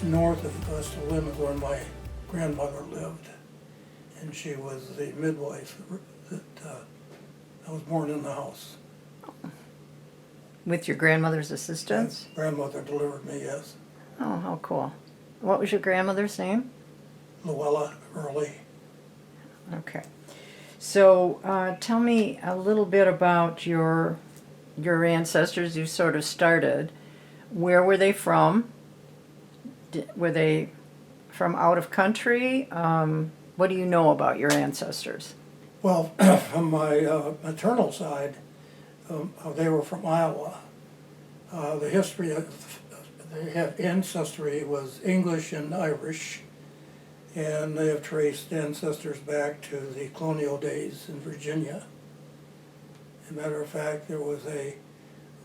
just north of us to limit where my grandmother lived. And she was the midwife that I was born in the house. With your grandmother's assistance? My grandmother delivered me, yes. Oh, how cool. What was your grandmother's name? Luella Early. Okay. So tell me a little bit about your ancestors. You sort of started. Where were they from? Were they from out of country? What do you know about your ancestors? Well, from my maternal side, they were from Iowa. The history of they have ancestry was English and Irish, and they have traced ancestors back to the colonial days in Virginia. As a matter of fact, there was a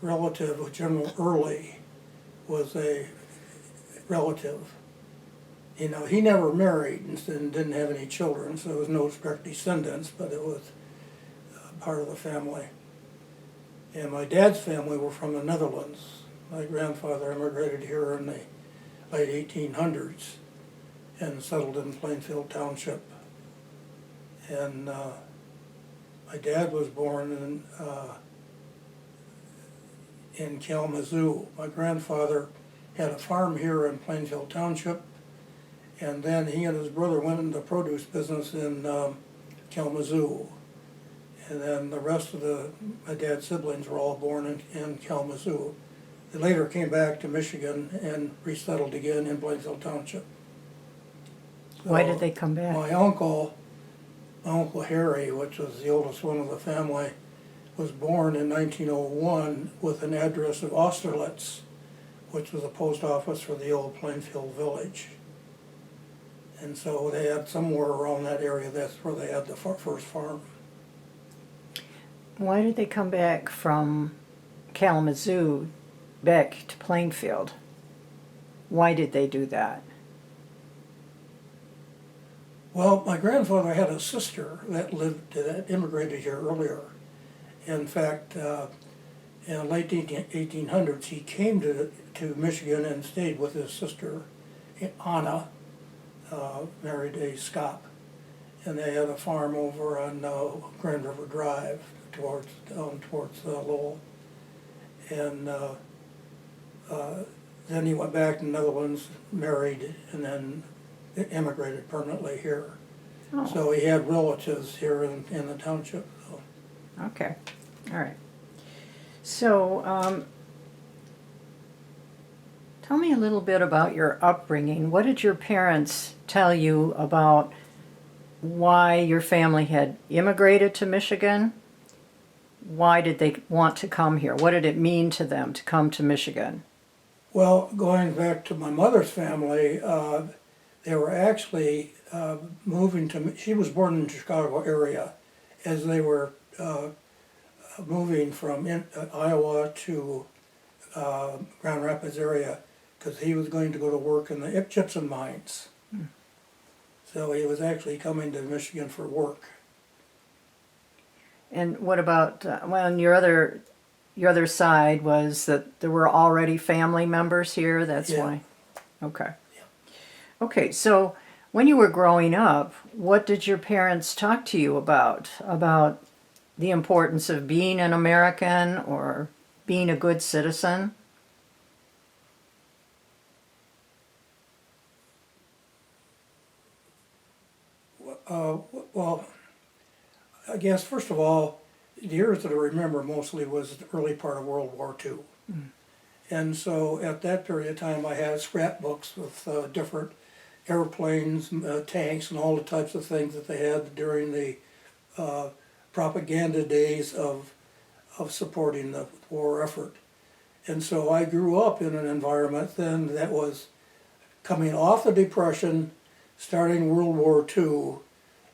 relative of General Early, was a relative. You know, he never married and didn't have any children, so there was no direct descendants, but it was part of the family. And my dad's family were from the Netherlands. My grandfather immigrated here in the late 1800s and settled in Plainfield Township. And my dad was born in Kalamazoo. My grandfather had a farm here in Plainfield Township, and then he and his brother went into the produce business in Kalamazoo. And then the rest of my dad's siblings were all born in Kalamazoo. They later came back to Michigan and resettled again in Plainfield Township. So Why did they come back? My uncle Harry, which was the oldest one of the family, was born in 1901 with an address of Austerlitz, which was a post office for the old Plainfield Village. And so they had somewhere around that area, that's where they had the first farm. Why did they come back from Kalamazoo back to Plainfield? Why did they do that? Well, my grandfather had a sister that immigrated here earlier. In fact, in the late 1800s, he came to Michigan and stayed with his sister, Anna, married a Scot. And they had a farm over on Grand River Drive towards Lowell. And then he went back to the Netherlands, married, and then immigrated permanently here. Oh. So he had relatives here in the township. So. Okay, all right. So tell me a little bit about your upbringing. What did your parents tell you about why your family had immigrated to Michigan? Why did they want to come here? What did it mean to them to come to Michigan? Well, going back to my mother's family, they were actually moving to, she was born in the Chicago area, as they were moving from Iowa to Grand Rapids area, because he was going to go to work in the gypsum mines. So he was actually coming to Michigan for work. And what about, well, your other side was that there were already family members here, that's Yeah. why? Okay. Yeah. Okay, so when you were growing up, what did your parents talk to you about? About the importance of being an American or being a good citizen? Well, I guess first of all, the years that I remember mostly was the early part of World War II. And so at that period of time I had scrapbooks with different airplanes, tanks, and all the types of things that they had during the propaganda days of supporting the war effort. And so I grew up in an environment then that was coming off the Depression, starting World War II,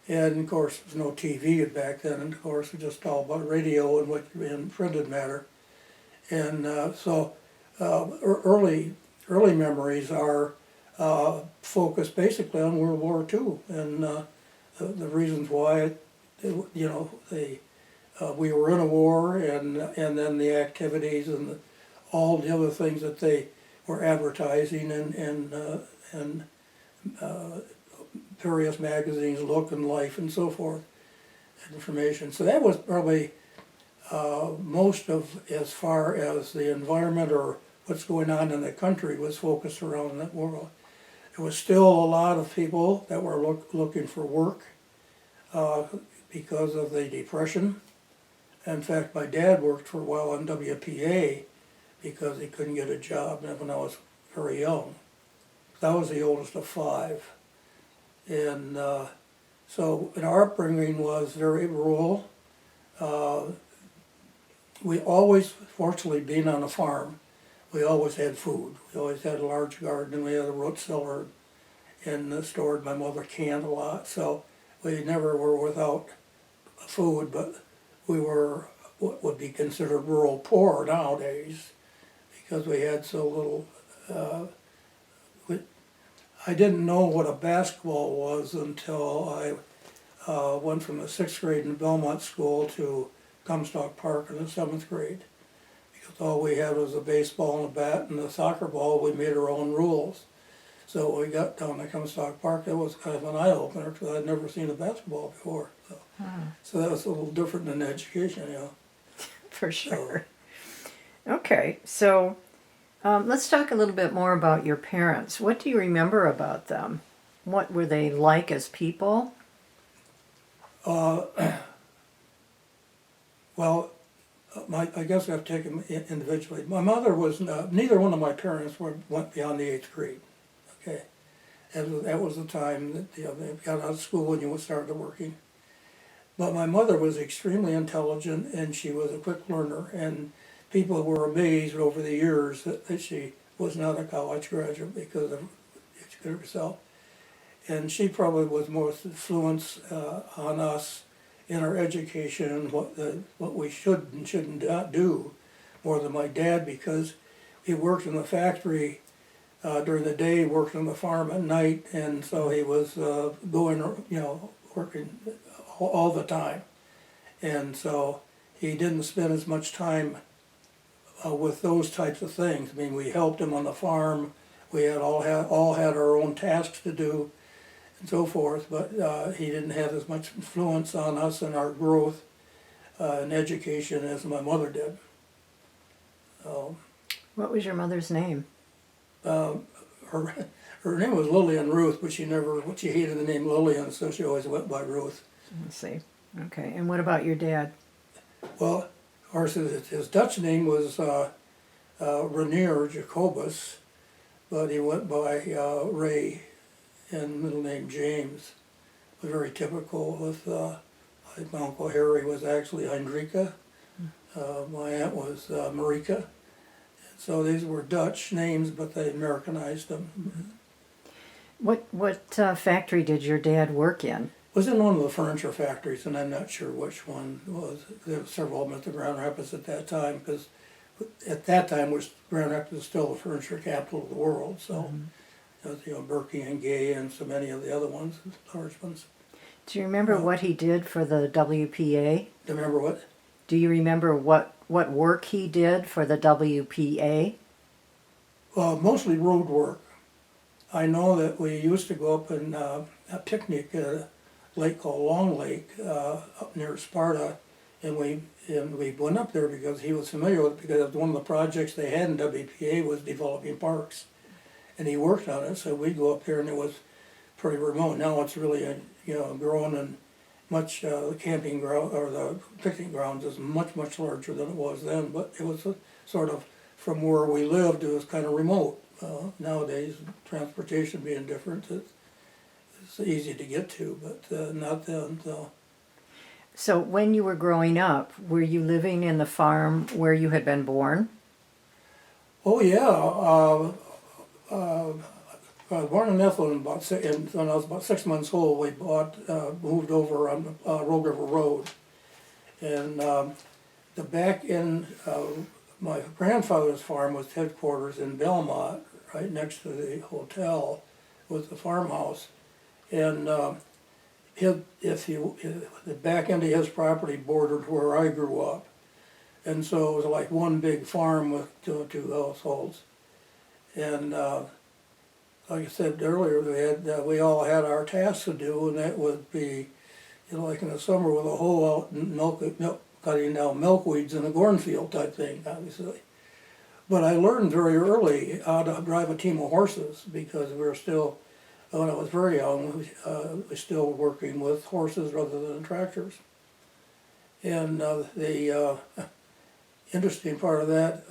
and of course there was no TV back then, and of course it was just all about radio and printed matter. And so early memories are focused basically on World War II and the reasons why, we were in a war, and then the activities and all the other things that they were advertising and various magazines, Look and Life and so forth, information. So that was probably most of, as far as the environment or what's going on in the country, was focused around that world. There was still a lot of people that were looking for work because of the Depression. In fact, my dad worked for a while on WPA because he couldn't get a job when I was very young. I was the oldest of 5. And so our upbringing was very rural. We always, fortunately, being on a farm, we always had food. We always had a large garden, and we had a root cellar and stored. My mother canned a lot, so we never were without food, but we were what would be considered rural poor nowadays because we had so little. I didn't know what a basketball was until I went from the 6th grade in Belmont school to Comstock Park in the 7th grade. Because all we had was a baseball and a bat and a soccer ball. We made our own rules. So when we got down to Comstock Park, it was kind of an eye-opener because I'd never seen a basketball before. So that was a little different than education, you know. For sure. Okay, so let's talk a little bit more about your parents. What do you remember about them? What were they like as people? Well, I guess I have to take them individually. My mother was, neither one of my parents went beyond the 8th grade, okay? That was the time that they got out of school and you started working. But my mother was extremely intelligent and she was a quick learner, and people were amazed over the years that she was not a college graduate because of educating herself. And she probably was most influence on us in our education, what we should and shouldn't not do, more than my dad, because he worked in the factory during the day, worked on the farm at night, and so he was going, working all the time. And so he didn't spend as much time with those types of things. I mean, we helped him on the farm. We all had our own tasks to do and so forth, but he didn't have as much influence on us and our growth in education as my mother did. What was your mother's name? Her name was Lillian Ruth, but she hated the name Lillian, so she always went by Ruth. Let's see. Okay, and what about your dad? Well, of course, his Dutch name was Renier Jacobus, but he went by Ray, and middle name James. It was very typical with, my Uncle Harry was actually Heinrika, my aunt was Marika. So these were Dutch names, but they Americanized them. What factory did your dad work in? Was in one of the furniture factories, and I'm not sure which one it was. There were several of them at the Grand Rapids at that time, because at that time Grand Rapids was still the furniture capital of the world. So, Berkey and Gay and so many of the other ones, large ones. Do you remember what he did for the WPA? Do you remember what? Do you remember what work he did for the WPA? Mostly road work. I know that we used to go up and picnic at a lake called Long Lake up near Sparta, and we went up there because he was familiar with it, because one of the projects they had in WPA was developing parks, and he worked on it. So we'd go up there, and it was pretty remote. Now it's really grown, and much the camping ground or the picnic grounds is much larger than it was then. But it was sort of, from where we lived, it was kind of remote. Nowadays, transportation being different, it's easy to get to, but not then. So when you were growing up, were you living in the farm where you had been born? Oh yeah, I was born in Mifflin when I was about 6 months old. We moved over on Rogue River Road, and the back end of my grandfather's farm was headquarters in Belmont, right next to the hotel, was the farmhouse, and the back end of his property bordered where I grew up, and so it was like one big farm with two households. And like I said earlier, we all had our tasks to do, and that would be, like in the summer with a hoe out and cutting down milkweeds in a cornfield type thing, obviously. But I learned very early how to drive a team of horses because we were still, when I was very young, we were still working with horses rather than tractors. And the interesting part of that,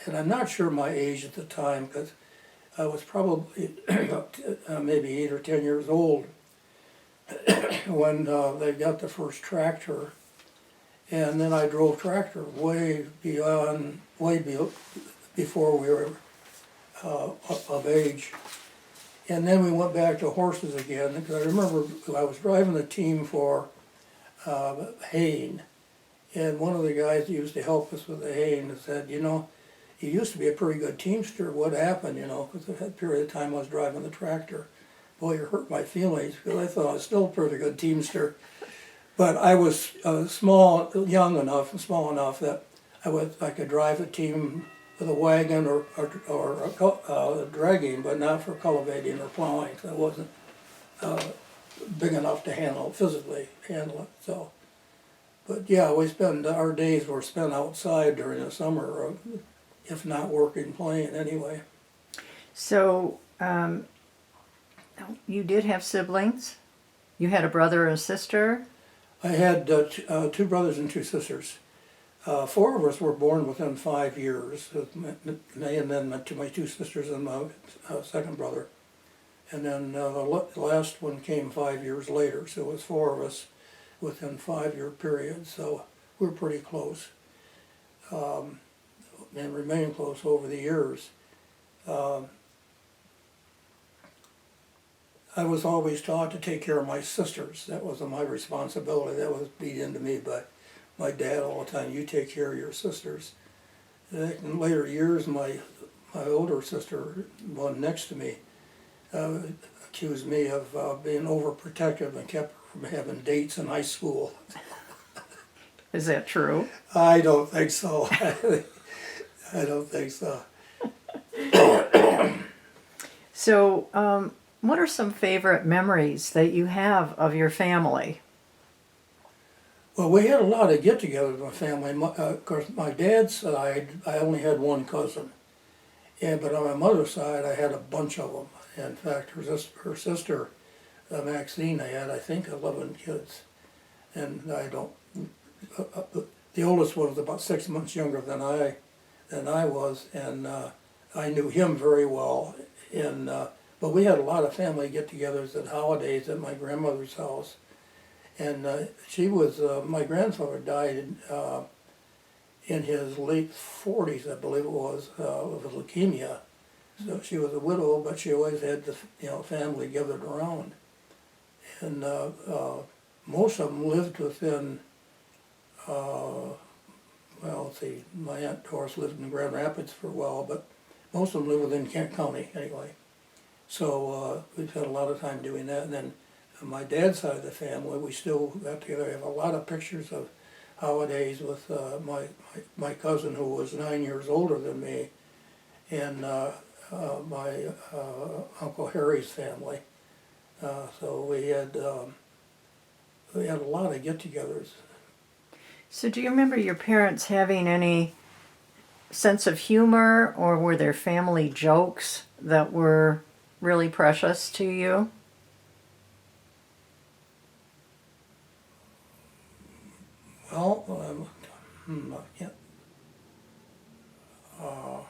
and I'm not sure my age at the time because I was probably maybe 8 or 10 years old when they got the first tractor. And then I drove tractor way before we were of age. And then we went back to horses again, because I remember I was driving the team for haying, and one of the guys that used to help us with the haying said, you used to be a pretty good teamster, what happened, because that period of time I was driving the tractor. Boy, you hurt my feelings, because I thought I was still a pretty good teamster. But I was small enough that I could drive a team with a wagon or dragging, but not for cultivating or plowing. So I wasn't big enough to physically handle it. So, but yeah, our days were spent outside during the summer, if not working, playing anyway. So, you did have siblings? You had a brother and a sister? I had 2 brothers and 2 sisters. 4 of us were born within 5 years, me and then my 2 sisters and my second brother. And then the last one came 5 years later, so it was 4 of us within 5-year period, so we were pretty close. And remained close over the years. I was always taught to take care of my sisters. That wasn't my responsibility. That was beat into me by my dad all the time. You take care of your sisters. In later years, my older sister, one next to me, accused me of being overprotective and kept her from having dates in high school. Is that true? I don't think so. I don't think so. So, what are some favorite memories that you have of your family? Well, we had a lot of get-togethers with my family. Of course, my dad's side, I only had one cousin. But on my mother's side, I had a bunch of them. In fact, her sister, Maxine, I had, I think, 11 kids. And the oldest one was about 6 months younger than I was, and I knew him very well. But we had a lot of family get-togethers at holidays at my grandmother's house. And my grandfather died in his late 40s, I believe it was, of leukemia. So she was a widow, but she always had the family gathered around. And most of them lived within, let's see, my Aunt Doris lived in Grand Rapids for a while, but most of them lived within Kent County anyway. So we've had a lot of time doing that. And then on my dad's side of the family, we still got together. I have a lot of pictures of holidays with my cousin, who was 9 years older than me, and my Uncle Harry's family. So we had a lot of get-togethers. So do you remember your parents having any sense of humor, or were there family jokes that were really precious to you? Well, I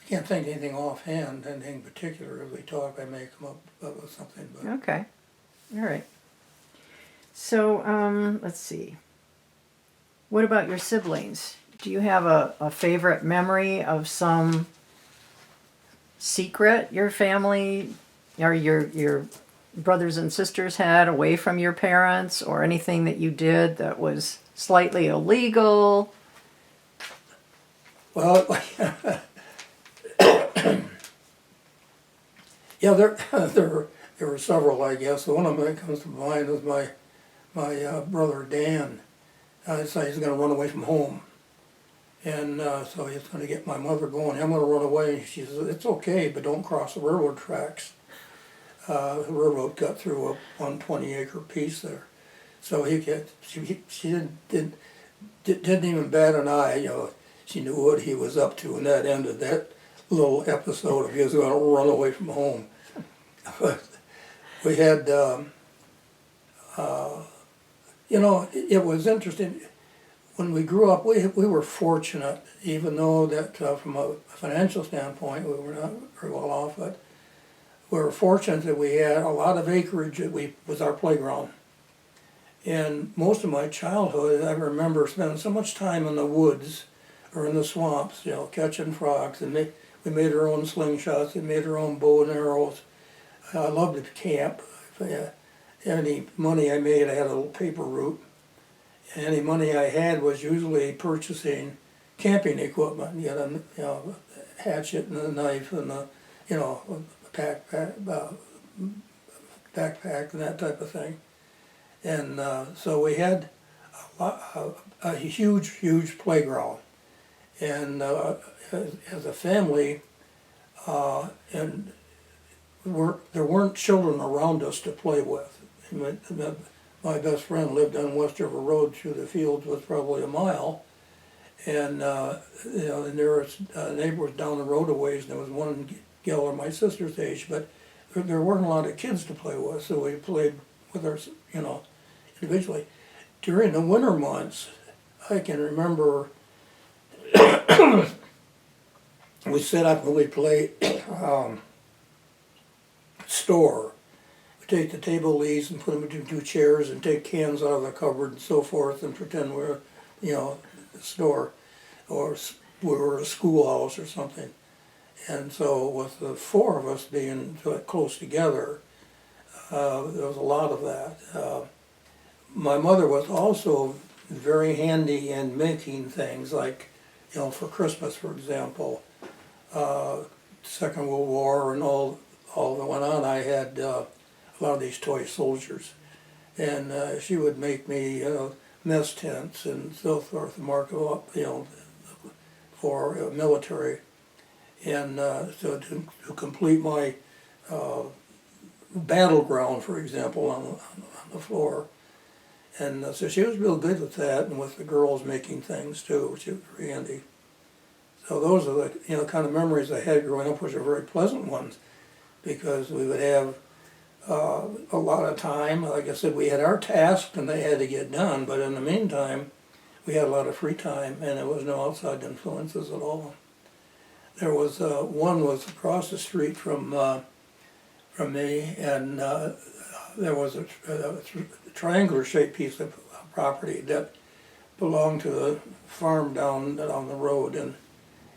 can't think of anything offhand, anything particular. As we talk, I may come up with something. But Okay. All right. So, let's see. What about your siblings? Do you have a favorite memory of some secret your family or your brothers and sisters had away from your parents, or anything that you did that was slightly illegal? Well, yeah, there were several, I guess. One of them that comes to mind was my brother Dan. I decided he's going to run away from home, And so he's going to get my mother going. I'm going to run away. She says, it's okay, but don't cross the railroad tracks. The railroad cut through a 120-acre piece there. So she didn't even bat an eye. You know, she knew what he was up to, and that ended that little episode of he was going to run away from home. But we had, you know, it was interesting. When we grew up, we were fortunate, even though that from a financial standpoint we were not very well off, but we were fortunate that we had a lot of acreage that was our playground. And most of my childhood, I remember spending so much time in the woods or in the swamps, you know, catching frogs. And we made our own slingshots, we made our own bow and arrows. I loved to camp. Any money I made, I had a little paper route. Any money I had was usually purchasing camping equipment. You know, hatchet and a knife and a, you know, backpack and that type of thing. And so we had a huge playground. And as a family, and there weren't children around us to play with. My best friend lived on West River Road. Through the fields was probably a mile, and you know, the nearest neighbor was down the road a ways, and there was one gal my sister's age, but there weren't a lot of kids to play with, so we played with our, you know, individually. During the winter months, I can remember we set up and we played store. Take the table leaves and put them into two chairs and take cans out of the cupboard and so forth and pretend we're, you know, the store, or we were a schoolhouse or something. And so with the four of us being close together, there was a lot of that. My mother was also very handy in making things like, you know, for Christmas, for example, Second World War and all that went on. I had a lot of these toy soldiers, and she would make me mess tents and so forth, mark them up, you know, for military, and so to complete my battleground, for example, on the floor. And so she was real good with that, and with the girls making things too. She was very handy. So those are the, you know, kind of memories I had growing up, which are very pleasant ones, because we would have a lot of time. Like I said, we had our tasks and they had to get done, but in the meantime, we had a lot of free time, and there was no outside influences at all. There was one was across the street from me, and there was a triangular-shaped piece of property that belonged to the farm down the road, and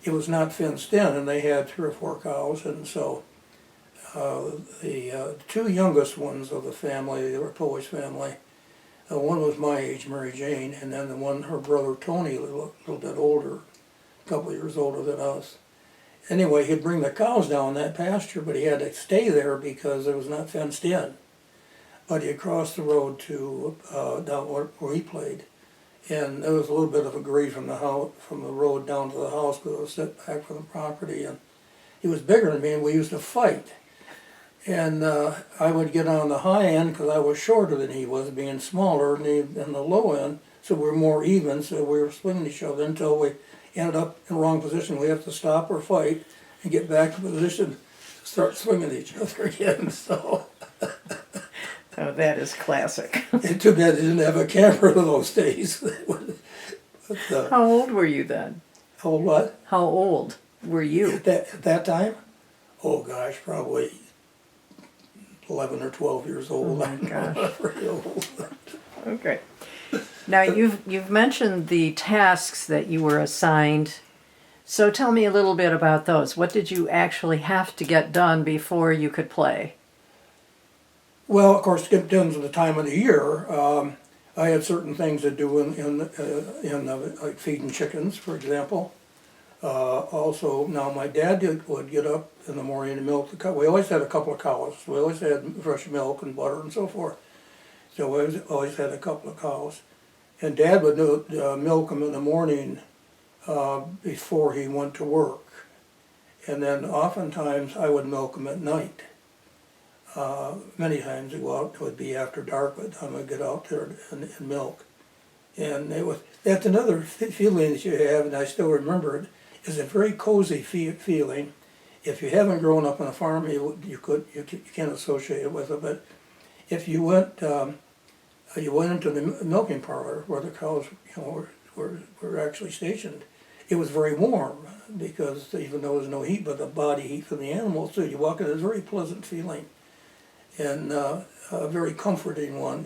it was not fenced in, and they had 3 or 4 cows, and so the 2 youngest ones of the family, they were a Polish family. One was my age, Mary Jane, and then the one, her brother Tony, a little bit older, a couple of years older than us. Anyway, he'd bring the cows down that pasture, but he had to stay there because it was not fenced in. But he had crossed the road to down where he played, and there was a little bit of a grade from the house, from the road down to the house, because it was set back from the property. And he was bigger than me, and we used to fight. And I would get on the high end because I was shorter than he was, being smaller, and the low end, so we were more even. So we were swinging each other until we ended up in the wrong position. We have to stop or fight and get back to position, start swinging each other again. So. Oh, that is classic. It's too bad they didn't have a camera in those days. But, How old were you then? how old what? How old were you? At that time? Oh gosh, probably 11 or 12 years old. Oh my gosh. Pretty old. Okay. Now you've mentioned the tasks that you were assigned. So tell me a little bit about those. What did you actually have to get done before you could play? Well, of course, it depends on the time of the year. I had certain things to do like feeding chickens, for example. Also, now my dad would get up in the morning to milk the cow. We always had a couple of cows. We always had fresh milk and butter and so forth. So we always had a couple of cows. And Dad would milk them in the morning before he went to work. And then oftentimes I would milk him at night. Many times I'd go out, it would be after dark by the time I'd get out there and milk. And that's another feeling that you have, and I still remember it, is a very cozy feeling. If you haven't grown up on a farm, you can't associate it with it, but if you went into the milking parlor where the cows, were actually stationed, it was very warm, because even though there was no heat, but the body heat from the animals, so you walk in, it's a very pleasant feeling, and a very comforting one,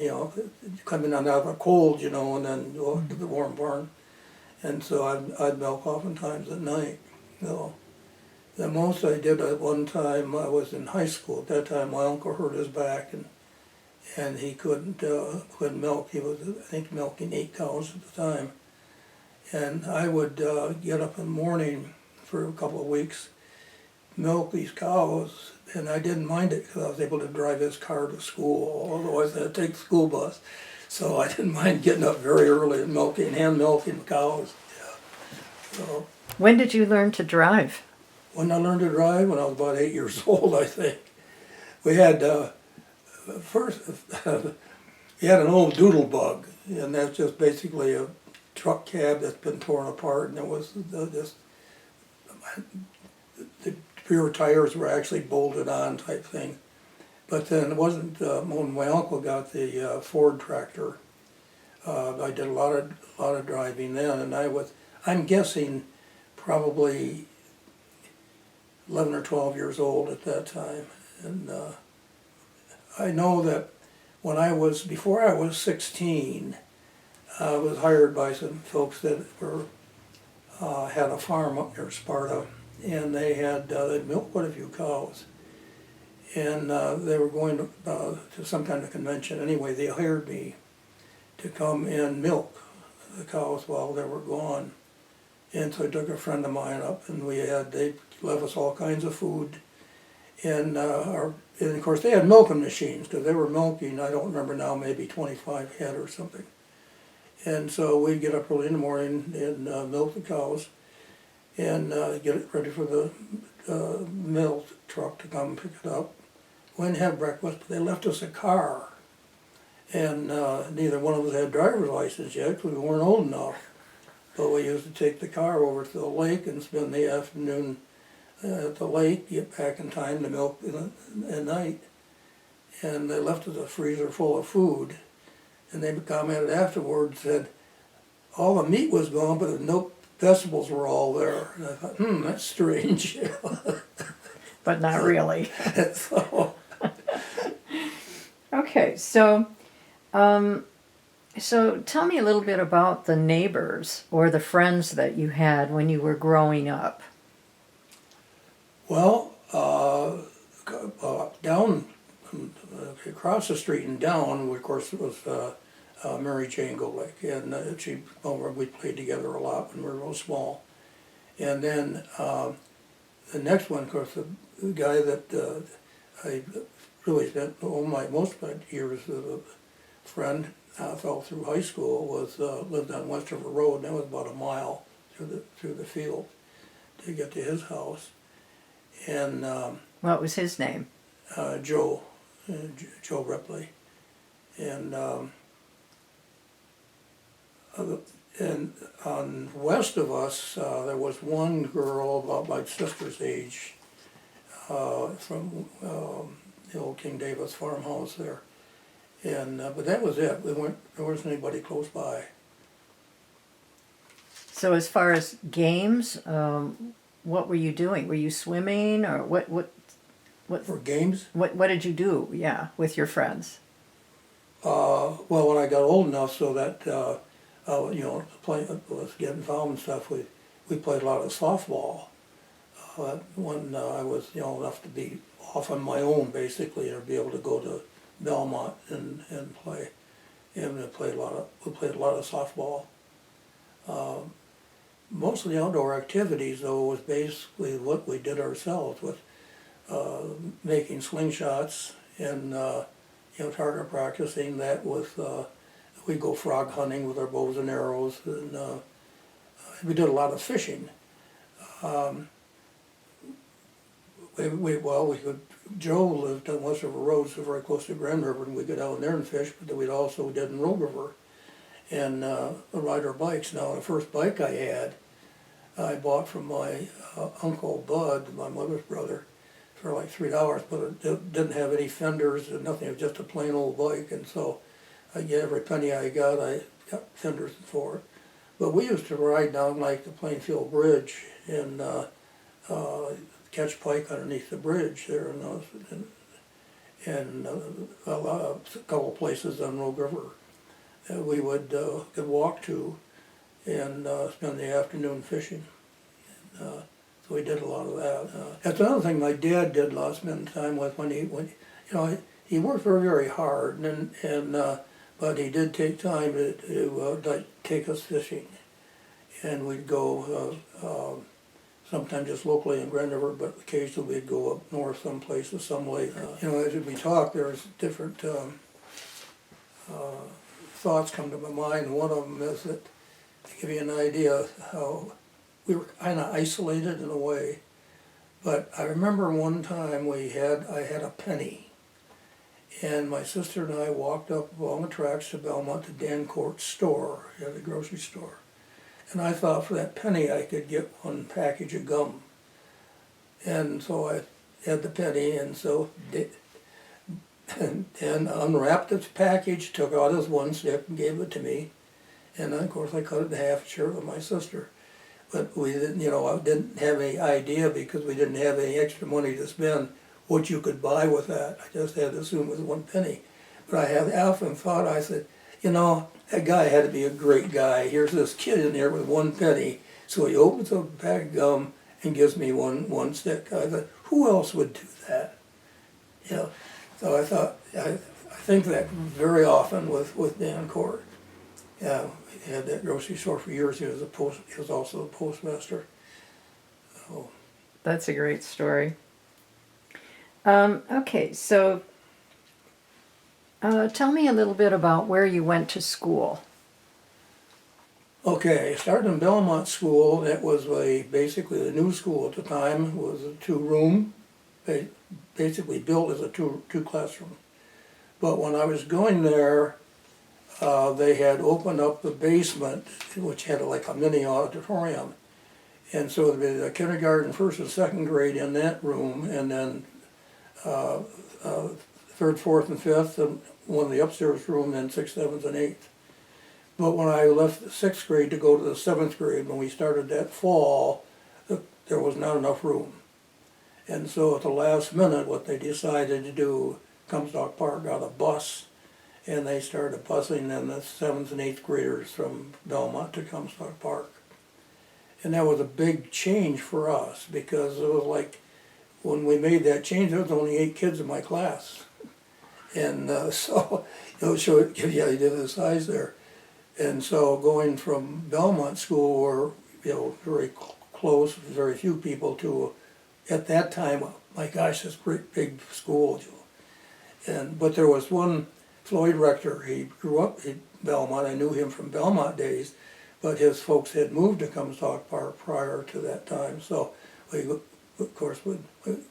coming out of a cold, and then go to the warm barn. And so I'd milk oftentimes at night. The most I did at one time, I was in high school. At that time, my uncle hurt his back, and he couldn't milk. He was, I think, milking 8 cows at the time. And I would get up in the morning for a couple of weeks, milk these cows, and I didn't mind it because I was able to drive his car to school, otherwise I had to take the school bus. So I didn't mind getting up very early and hand milking cows. Yeah. So, when did you learn to drive? when I learned to drive, when I was about 8 years old, I think. We had, first, we had an old doodle bug, and that's just basically a truck cab that's been torn apart, and it was the rear tires were actually bolted on type thing. But then it wasn't, when my uncle got the Ford tractor, I did a lot of driving then, and I'm guessing probably 11 or 12 years old at that time. And I know that before I was 16, I was hired by some folks that had a farm up near Sparta, and they'd milked quite a few cows. And they were going to some kind of convention. Anyway, they hired me to come and milk the cows while they were gone. And so I took a friend of mine up, and they left us all kinds of food. And of course they had milking machines, because they were milking, I don't remember now, maybe 25 head or something. And so we'd get up early in the morning and milk the cows, and get it ready for the milk truck to come pick it up. We didn't have breakfast, but they left us a car. And neither one of us had driver's license yet, because we weren't old enough. But we used to take the car over to the lake and spend the afternoon at the lake, get back in time to milk at night. And they left us a freezer full of food. And they commented afterwards, said, all the meat was gone, but the vegetables were all there. And I thought, that's strange. But not really. So, Okay, so tell me a little bit about the neighbors or the friends that you had when you were growing up. well, down, across the street and down, of course, it was Mary Jane Golick, and we played together a lot when we were real small. And then the next one, of course, the guy that I really spent most of my years as a friend all through high school lived on West River Road, and that was about a mile through the field to get to his house. And What was his name? Joe Ripley, and on west of us there was one girl about my sister's age from the old King Davis farmhouse there, and but that was it. There wasn't anybody close by. So as far as games, what were you doing? Were you swimming, or what For games? What did you do? Yeah, with your friends. Well, when I got old enough so that was getting involved and stuff, we played a lot of softball. When I was enough to be off on my own, basically, or be able to go to Belmont and play. And we played a lot of softball. Most of the outdoor activities, though, was basically what we did ourselves, with making slingshots and target practicing that with we'd go frog hunting with our bows and arrows, and we did a lot of fishing. Joe lived on West River Road, so very close to Grand River, and we'd go down there and fish, but then we also did in Rogue River and ride our bikes. Now, the first bike I had, I bought from my Uncle Bud, my mother's brother, for like $3, but it didn't have any fenders and nothing. It was just a plain old bike, and so every penny I got fenders for it. But we used to ride down like the Plainfield Bridge and catch pike underneath the bridge there, and a couple places on Rogue River that we could walk to and spend the afternoon fishing. And, so we did a lot of that. That's another thing my dad did a lot, spend time with when he worked very hard, but he did take time to take us fishing, and we'd go sometimes just locally in Grand River, but occasionally we'd go up north someplace to some lake. As we talk, there's different thoughts come to my mind. One of them is that, to give you an idea how we were kind of isolated in a way, but I remember one time I had a penny, and my sister and I walked up along the tracks to Belmont to Dan Court's store, he had a grocery store, and I thought for that penny I could get one package of gum, and so I had the penny, and so and unwrapped its package, took out his one stick and gave it to me, and then of course I cut it in half and shared it with my sister. But we didn't, I didn't have any idea, because we didn't have any extra money to spend, what you could buy with that. I just had to assume it was one penny. But I have often thought, I said, that guy had to be a great guy. Here's this kid in there with one penny. So he opens up a pack of gum and gives me one stick. I thought, who else would do that? So I thought, I think that very often with Dan Court. Yeah, he had that grocery store for years. He was also a postmaster. So. That's a great story. Okay, so tell me a little bit about where you went to school. Okay, I started in Belmont School. It was basically the new school at the time. It was a 2-room, basically built as a two classroom. But when I was going there, they had opened up the basement, which had like a mini auditorium. And so there was a kindergarten, first and second grade in that room, and then third, fourth, and fifth, and one in the upstairs room, and sixth, seventh, and eighth. But when I left the sixth grade to go to the seventh grade, when we started that fall, there was not enough room. And so at the last minute, what they decided to do, Comstock Park got a bus, and they started busing in the 7th and 8th graders from Belmont to Comstock Park. And that was a big change for us, because it was like, when we made that change, there was only 8 kids in my class. And so it gives you an idea of the size there. And so going from Belmont School, where, very close, very few people, to, at that time, my gosh, this great big school. But there was one, Floyd Rector, he grew up in Belmont. I knew him from Belmont days, but his folks had moved to Comstock Park prior to that time. So we, of course, when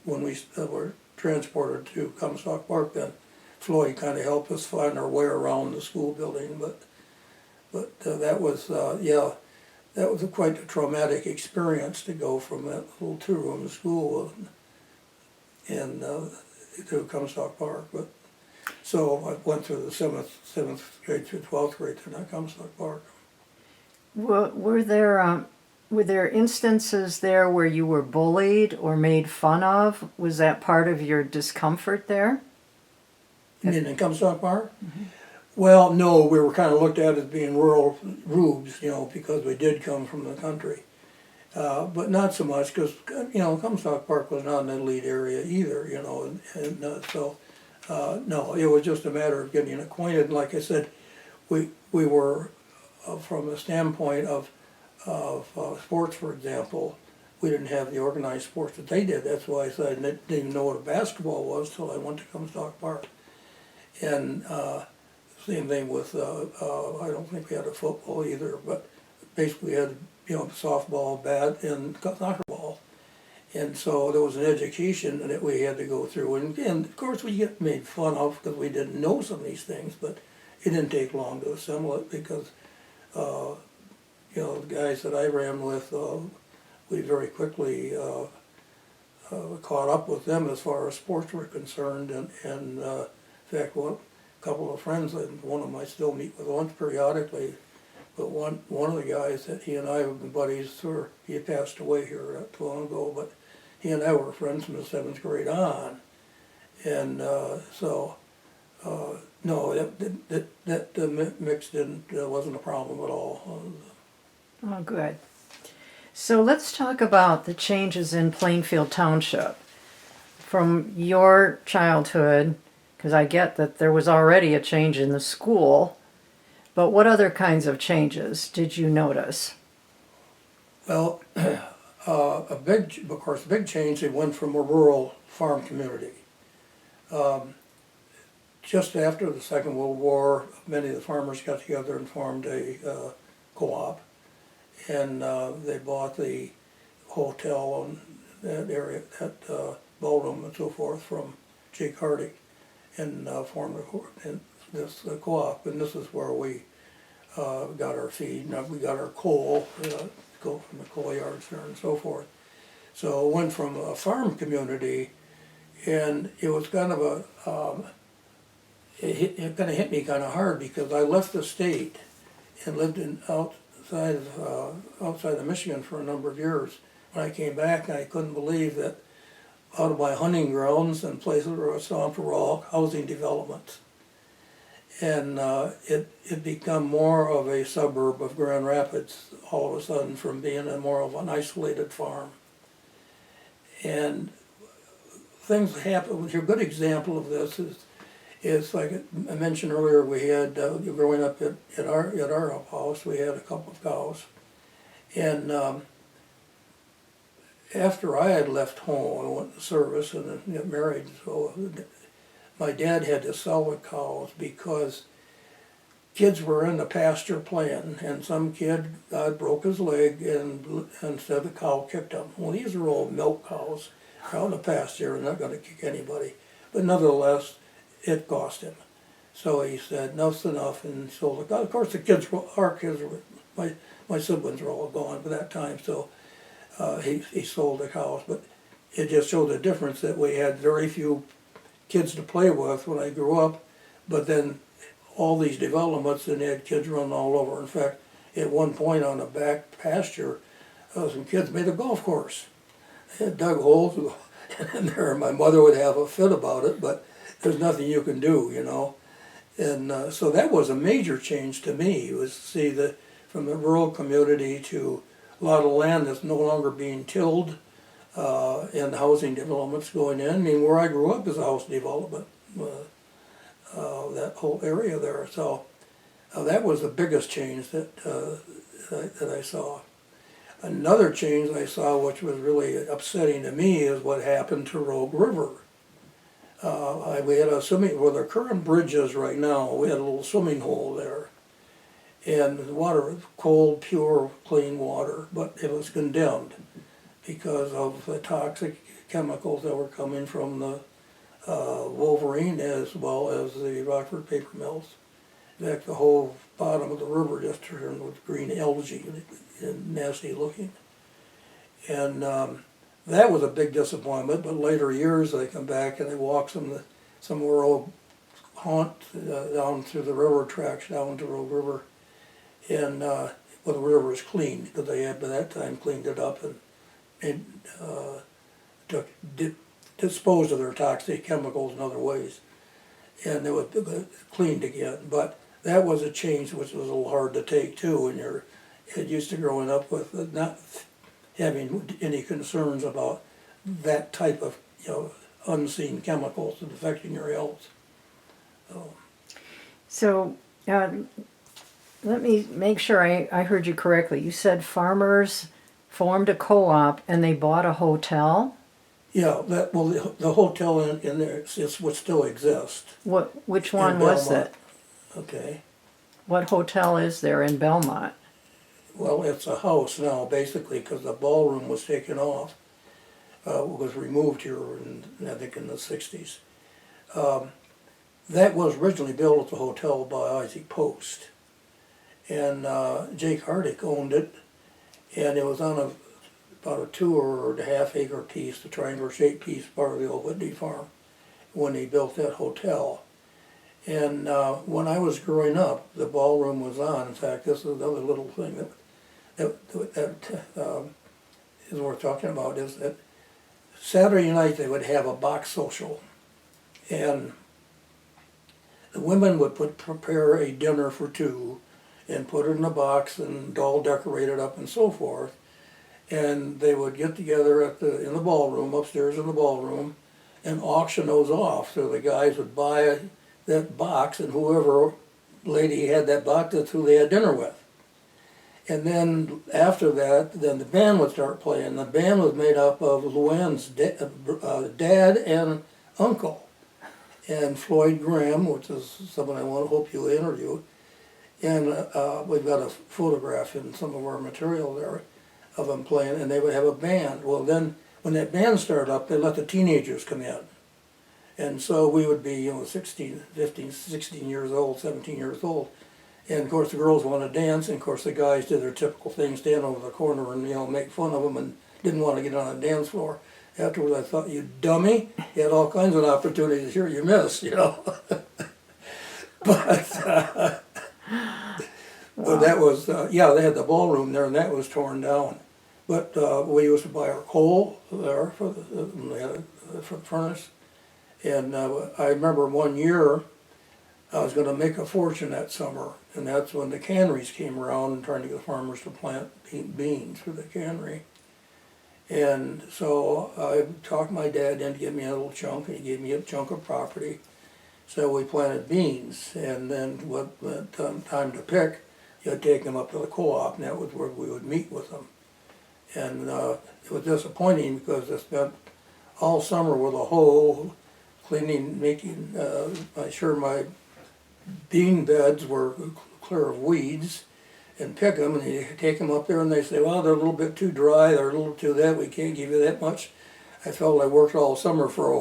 we were transported to Comstock Park, then Floyd kind of helped us find our way around the school building. But that was, that was quite a traumatic experience to go from that little 2-room school and to Comstock Park. But so I went through the 7th grade through 12th grade to Comstock Park. Were there instances there where you were bullied or made fun of? Was that part of your discomfort there? You mean in Comstock Park? Mm-hmm. Well, no, we were kind of looked at as being rural rubes, because we did come from the country. But not so much, because, Comstock Park was not an elite area either, so no, it was just a matter of getting acquainted. And like I said, we were, from the standpoint of sports, for example, we didn't have the organized sports that they did. That's why I said I didn't even know what a basketball was till I went to Comstock Park. And same thing with, I don't think we had a football either, but basically had, softball, bat, and soccer ball. And so there was an education that we had to go through. And of course, we get made fun of because we didn't know some of these things, but it didn't take long to assemble it because, the guys that I ran with, we very quickly caught up with them as far as sports were concerned. And in fact, a couple of friends, and one of them I still meet with once periodically, but one of the guys that he and I have been buddies for, he had passed away here not too long ago, but he and I were friends from the 7th grade on. And no, that mix wasn't a problem at all. Oh, good. So let's talk about the changes in Plainfield Township. From your childhood, because I get that there was already a change in the school, but what other kinds of changes did you notice? Well, of course, big change, it went from a rural farm community. Just after the Second World War, many of the farmers got together and formed a co-op, and they bought the hotel and that area, that ballroom and so forth from Jake Hardy, and formed this co-op, and this is where we got our feed. Now we got our coal, go from the coal yards there and so forth. So it went from a farm community, and it was kind of it kind of hit me kind of hard because I left the state and lived outside of Michigan for a number of years. When I came back, I couldn't believe that out of my hunting grounds and places where I stopped were all housing developments. And it become more of a suburb of Grand Rapids all of a sudden from being more of an isolated farm. And things happen. A good example of this is like I mentioned earlier, we had growing up at our house, we had a couple of cows, and after I had left home, I went to service and then got married. So my dad had to sell the cows because kids were in the pasture playing, and some kid broke his leg and said the cow kicked him. Well, these are old milk cows. They're out in the pasture and not going to kick anybody. But nevertheless, it cost him. So he said, enough's enough, and sold the cow. Of course, our kids were, my siblings were all gone by that time, so he sold the cows. But it just showed the difference that we had very few kids to play with when I grew up, but then all these developments, and they had kids running all over. In fact, at one point on the back pasture, some kids made a golf course. They had dug holes in there, and my mother would have a fit about it, but there's nothing you can do, And so that was a major change to me, was to see that from the rural community to a lot of land that's no longer being tilled, and housing developments going in. I mean, where I grew up is a house development, that whole area there. So that was the biggest change that I saw. Another change I saw, which was really upsetting to me, is what happened to Rogue River. We had a swimming, where the current bridge is right now, we had a little swimming hole there. And the water was cold, pure, clean water, but it was condemned because of the toxic chemicals that were coming from the Wolverine as well as the Rockford paper mills. In fact, the whole bottom of the river just turned with green algae and nasty looking. And that was a big disappointment, but later years I come back and I walk some of our old haunt down through the railroad tracks down to Rogue River. And well, the river is clean because they had by that time cleaned it up and disposed of their toxic chemicals in other ways. And it was cleaned again. But that was a change which was a little hard to take too when you're used to growing up with not having any concerns about that type of unseen chemicals affecting your health. So let me make sure I heard you correctly. You said farmers formed a co-op and they bought a hotel? Yeah, the hotel in there is what still exists. Which one was Belmont. it? Okay. What hotel is there in Belmont? well, it's a house now, basically, because the ballroom was taken off, was removed here in, I think, in the 60s. That was originally built as a hotel by Isaac Post. And Jake Hardick owned it, and it was on about a 2.5 acre piece, the triangular shaped piece, part of the old Whitney farm, when he built that hotel. And when I was growing up, the ballroom was on. In fact, this is another little thing that is worth talking about, is that Saturday night they would have a box social, and the women would prepare a dinner for two and put it in a box and all decorated up and so forth. And they would get together in the ballroom, upstairs in the ballroom, and auction those off. So the guys would buy that box, and whoever lady had that box, that's who they had dinner with. And then after that, then the band would start playing. The band was made up of Luann's dad and uncle, and Floyd Graham, which is someone I hope you interview. And we've got a photograph in some of our material there of them playing, and they would have a band. Well, then when that band started up, they let the teenagers come in. And so we would be, 16, 15, 16 years old, 17 years old. And of course the girls wanted to dance, and of course the guys did their typical thing, stand over the corner and, make fun of them, and didn't want to get on the dance floor. Afterwards I thought, you dummy, you had all kinds of opportunities here you missed, But but that was, they had the ballroom there, and that was torn down. But we used to buy our coal there for the furnace. And I remember one year I was going to make a fortune that summer, and that's when the canneries came around and trying to get farmers to plant beans for the cannery. And so I talked my dad in to give me a little chunk, and he gave me a chunk of property. So we planted beans, and then when time to pick, you'd take them up to the co-op, and that was where we would meet with them. And it was disappointing because I spent all summer with a hoe, cleaning, making sure my bean beds were clear of weeds, and pick them, and you take them up there, and they say, well, they're a little bit too dry, they're a little too that, we can't give you that much. I felt I worked all summer for a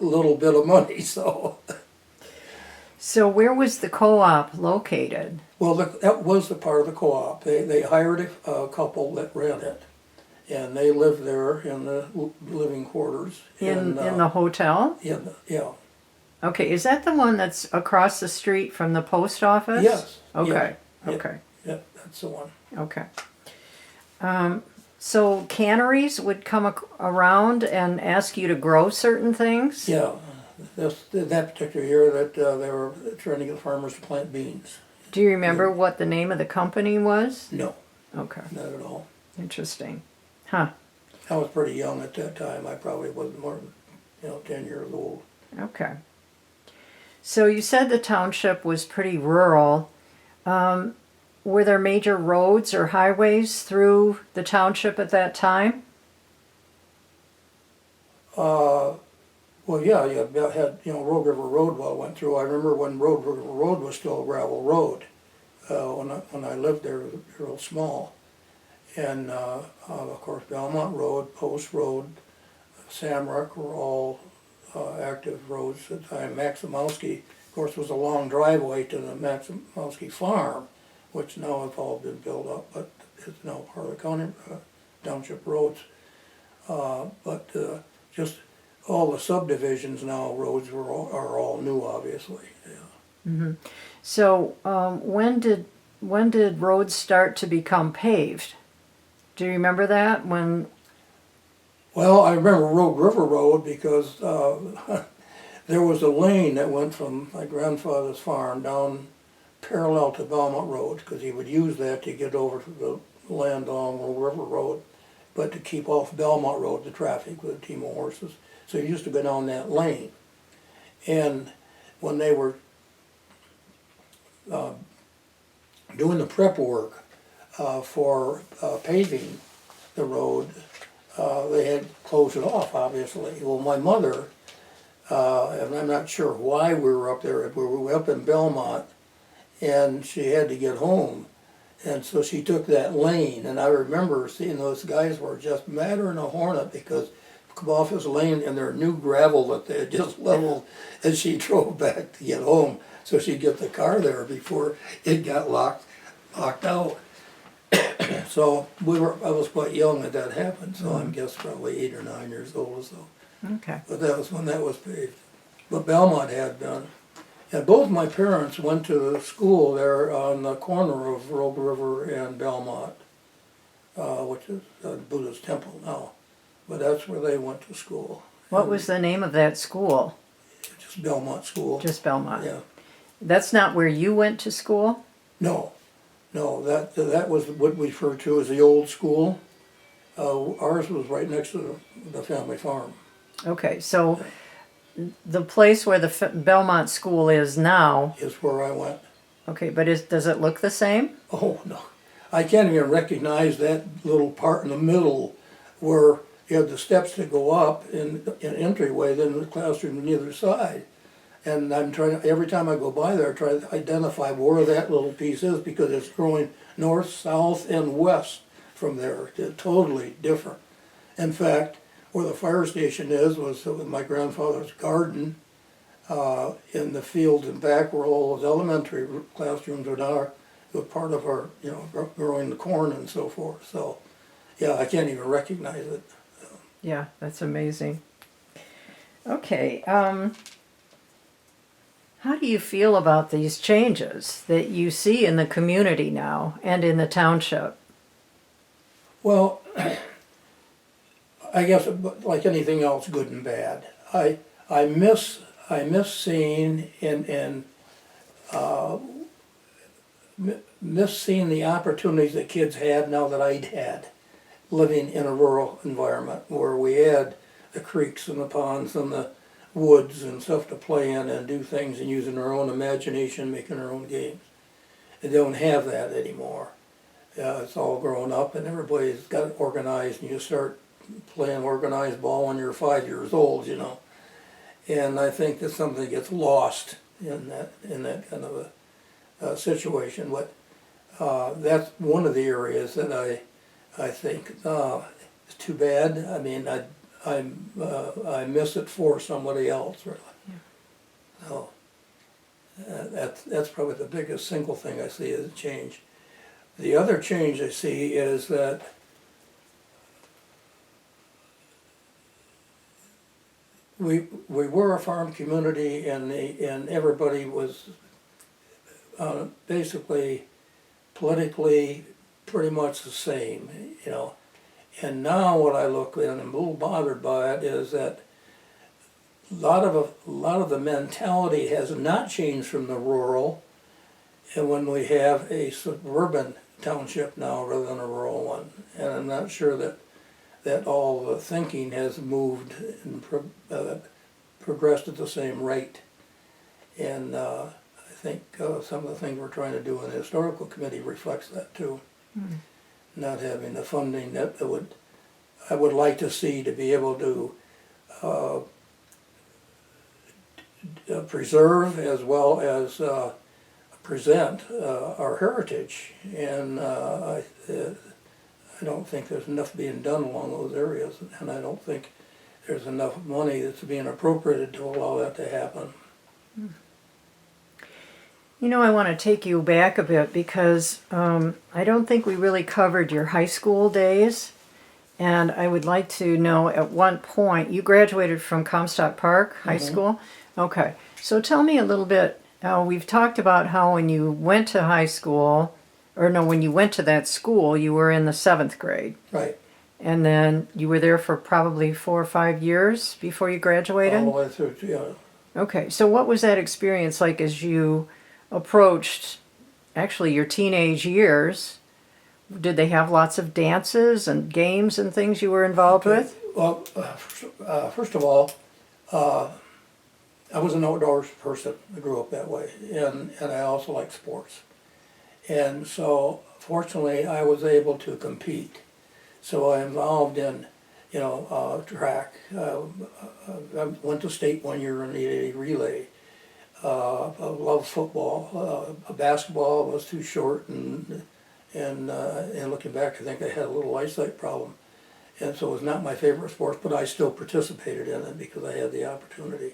little bit of money, so. So where was the co-op located? Well, that was the part of the co-op. They hired a couple that ran it, and they lived there in the living quarters. In the hotel? Yeah. Okay, is that the one that's across the street from the post office? Yes. Okay, Yeah. okay. Yeah, that's the one. Okay. So canneries would come around and ask you to grow certain things? Yeah. That particular year that they were trying to get farmers to plant beans. Do you remember what the name of the company was? No. Okay. Not at all. Interesting. Huh. I was pretty young at that time. I probably wasn't more than 10 years old. Okay. So you said the township was pretty rural. Were there major roads or highways through the township at that time? Well, yeah, you had, Road River Road went through. I remember when Road River Road was still a gravel road. When I lived there, it was real small. And, of course, Belmont Road, Post Road, Samrock were all active roads at the time. Maximowski, of course, was a long driveway to the Maximowski farm, which now have all been built up, but it's now part of the county, township roads. But just all the subdivisions now, roads are all new, obviously. Yeah. Mm-hmm. So when did roads start to become paved? Do you remember that? When? Well, I remember Road River Road because there was a lane that went from my grandfather's farm down parallel to Belmont Road, because he would use that to get over to the land along Road River Road, but to keep off Belmont Road, the traffic with a team of horses. So he used to go down that lane. And when they were doing the prep work for paving the road, they had closed it off, obviously. Well, my mother, and I'm not sure why we were up there, we were up in Belmont, and she had to get home. And so she took that lane, and I remember seeing those guys were just madder than a hornet because come off his lane and their new gravel that they had just leveled, and she drove back to get home so she'd get the car there before it got locked out. So I was quite young when that happened, so I guess probably 8 or 9 years old or so. Okay. But that was when that was paved. But Belmont had been. And both my parents went to school there on the corner of Rogue River and Belmont, which is a Buddhist temple now. But that's where they went to school. What was the name of that school? Just Belmont School. Just Belmont. Yeah. That's not where you went to school? No, that was what we refer to as the old school. Ours was right next to the family farm. Okay, so the place where the Belmont School is now, Is where I went. okay, but does it look the same? Oh, no. I can't even recognize that little part in the middle where you had the steps to go up in an entryway, then the classroom on either side. And I'm trying, every time I go by there, I try to identify where that little piece is because it's growing north, south, and west from there. It's totally different. In fact, where the fire station is was my grandfather's garden in the field and back where all those elementary classrooms are now. Were part of our, growing the corn and so forth. So, yeah, I can't even recognize it. Yeah, that's amazing. Okay, how do you feel about these changes that you see in the community now and in the township? Well, I guess like anything else, good and bad. I miss seeing miss seeing the opportunities that kids had now that I'd had, living in a rural environment where we had the creeks and the ponds and the woods and stuff to play in and do things and using our own imagination, making our own games. They don't have that anymore. It's all grown up and everybody's got it organized, and you start playing organized ball when you're 5 years old, And I think that something gets lost in that kind of a situation. But that's one of the areas that I think is too bad. I mean, I miss it for somebody else, really. Yeah. So that's probably the biggest single thing I see as a change. The other change I see is that we were a farm community, and everybody was basically politically pretty much the same, And now what I look at, and I'm a little bothered by it, is that a lot of the mentality has not changed from the rural, and when we have a suburban township now rather than a rural one, and I'm not sure that all the thinking has moved and progressed at the same rate. And I think some of the things we're trying to do in the historical committee reflects that too. Mm. Not having the funding that I would like to see to be able to preserve as well as present our heritage, and I don't think there's enough being done along those areas, and I don't think there's enough money that's being appropriated to allow that to happen. I want to take you back a bit because I don't think we really covered your high school days, and I would like to know at what point you graduated from Comstock Park High School. Okay, so tell me a little bit. We've talked about how when you went to high school, when you went to that school, you were in the 7th grade. Right. And then you were there for probably 4 or 5 years before you graduated? All the way through, yeah. Okay, so what was that experience like as you approached actually your teenage years? Did they have lots of dances and games and things you were involved with? Well, first of all, I was an outdoors person. I grew up that way, and I also like sports. And so, fortunately, I was able to compete. So I involved in, track. I went to state one year in the relay. I loved football. Basketball was too short, and And looking back, I think I had a little eyesight problem. And so it was not my favorite sport, but I still participated in it because I had the opportunity.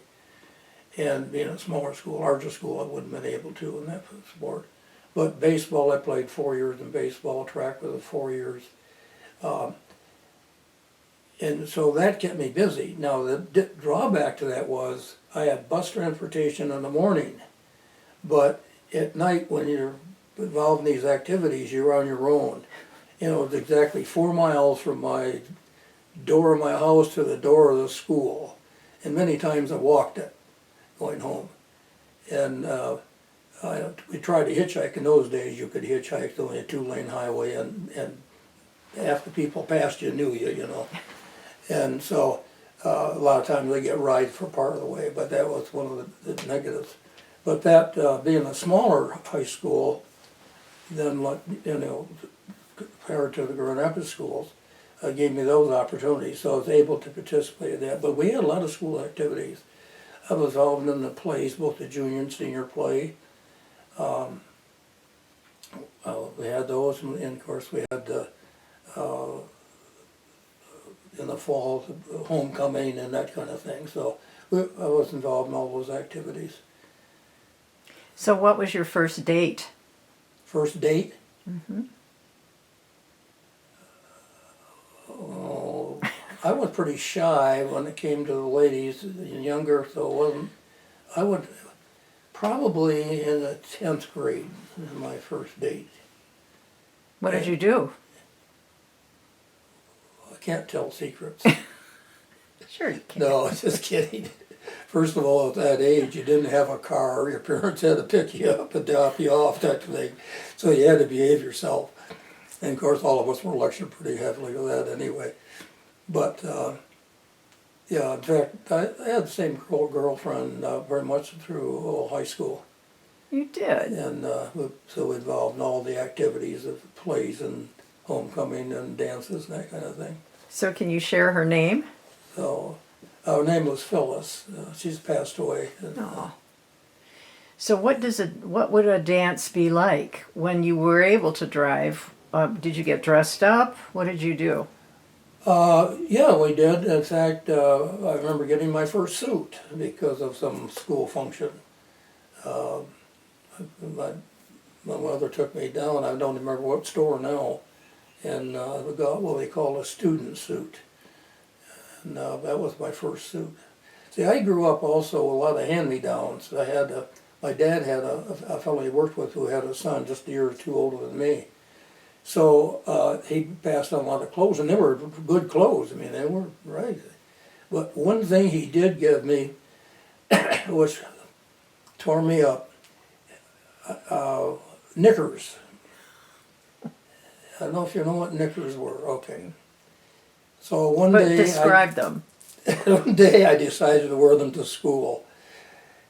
And being a smaller school, larger school, I wouldn't have been able to in that sport. But baseball, I played 4 years in baseball, track was 4 years. And so that kept me busy. Now the drawback to that was I had bus transportation in the morning, but at night when you're involved in these activities, you're on your own. You know, it's exactly 4 miles from my door of my house to the door of the school. And many times I walked it going home. And we tried to hitchhike. In those days you could hitchhike. It's only a 2-lane highway, and half the people past you knew you, you know. And so a lot of times they get rides for part of the way, but that was one of the negatives. But that being a smaller high school than what, you know, compared to the Grand Rapids schools, gave me those opportunities. So I was able to participate in that. But we had a lot of school activities. I was involved in the plays, both the junior and senior play. We had those, and of course we had in the fall, homecoming and that kind of thing. So I was involved in all those activities. So what was your first date? First date? Mm-hmm. Oh, I was pretty shy when it came to the ladies, younger, so it wasn't. I would probably in the 10th grade, my first date. What did you do? I can't tell secrets. Sure you can. No, just kidding. First of all, at that age, you didn't have a car. Your parents had to pick you up and drop you off, type of thing. So you had to behave yourself. And of course, all of us were lectured pretty heavily to that anyway. But yeah, in fact, I had the same girlfriend very much through all high school. You did? And so involved in all the activities of plays and homecoming and dances and that kind of thing. So can you share her name? So her name was Phyllis. She's passed away. And, so what would a dance be like when you were able to drive? Did you get dressed up? What did you do? Yeah, we did. In fact, I remember getting my first suit because of some school function. My mother took me down. I don't remember what store now, and we got what they call a student suit. And that was my first suit. See, I grew up also with a lot of hand-me-downs. My dad had a fellow he worked with who had a son just a year or two older than me. So he passed on a lot of clothes, and they were good clothes. I mean, they weren't right. But one thing he did give me, which tore me up, knickers. I don't know if you know what knickers were. Okay. So one day, describe them. One day I decided to wear them to school,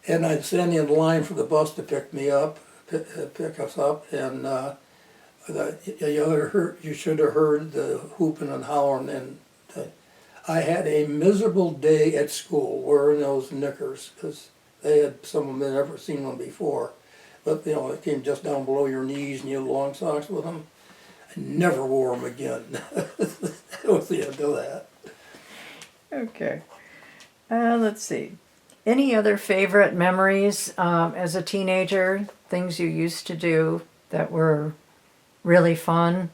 and I'd stand in line for the bus to pick me up, pick us up, and you should have heard the whooping and hollering. And I had a miserable day at school wearing those knickers because some of them had never seen them before, but you know it came just down below your knees, and you had long socks with them. I never wore them again. That was the end of that. Okay. Let's see. Any other favorite memories as a teenager? Things you used to do that were really fun?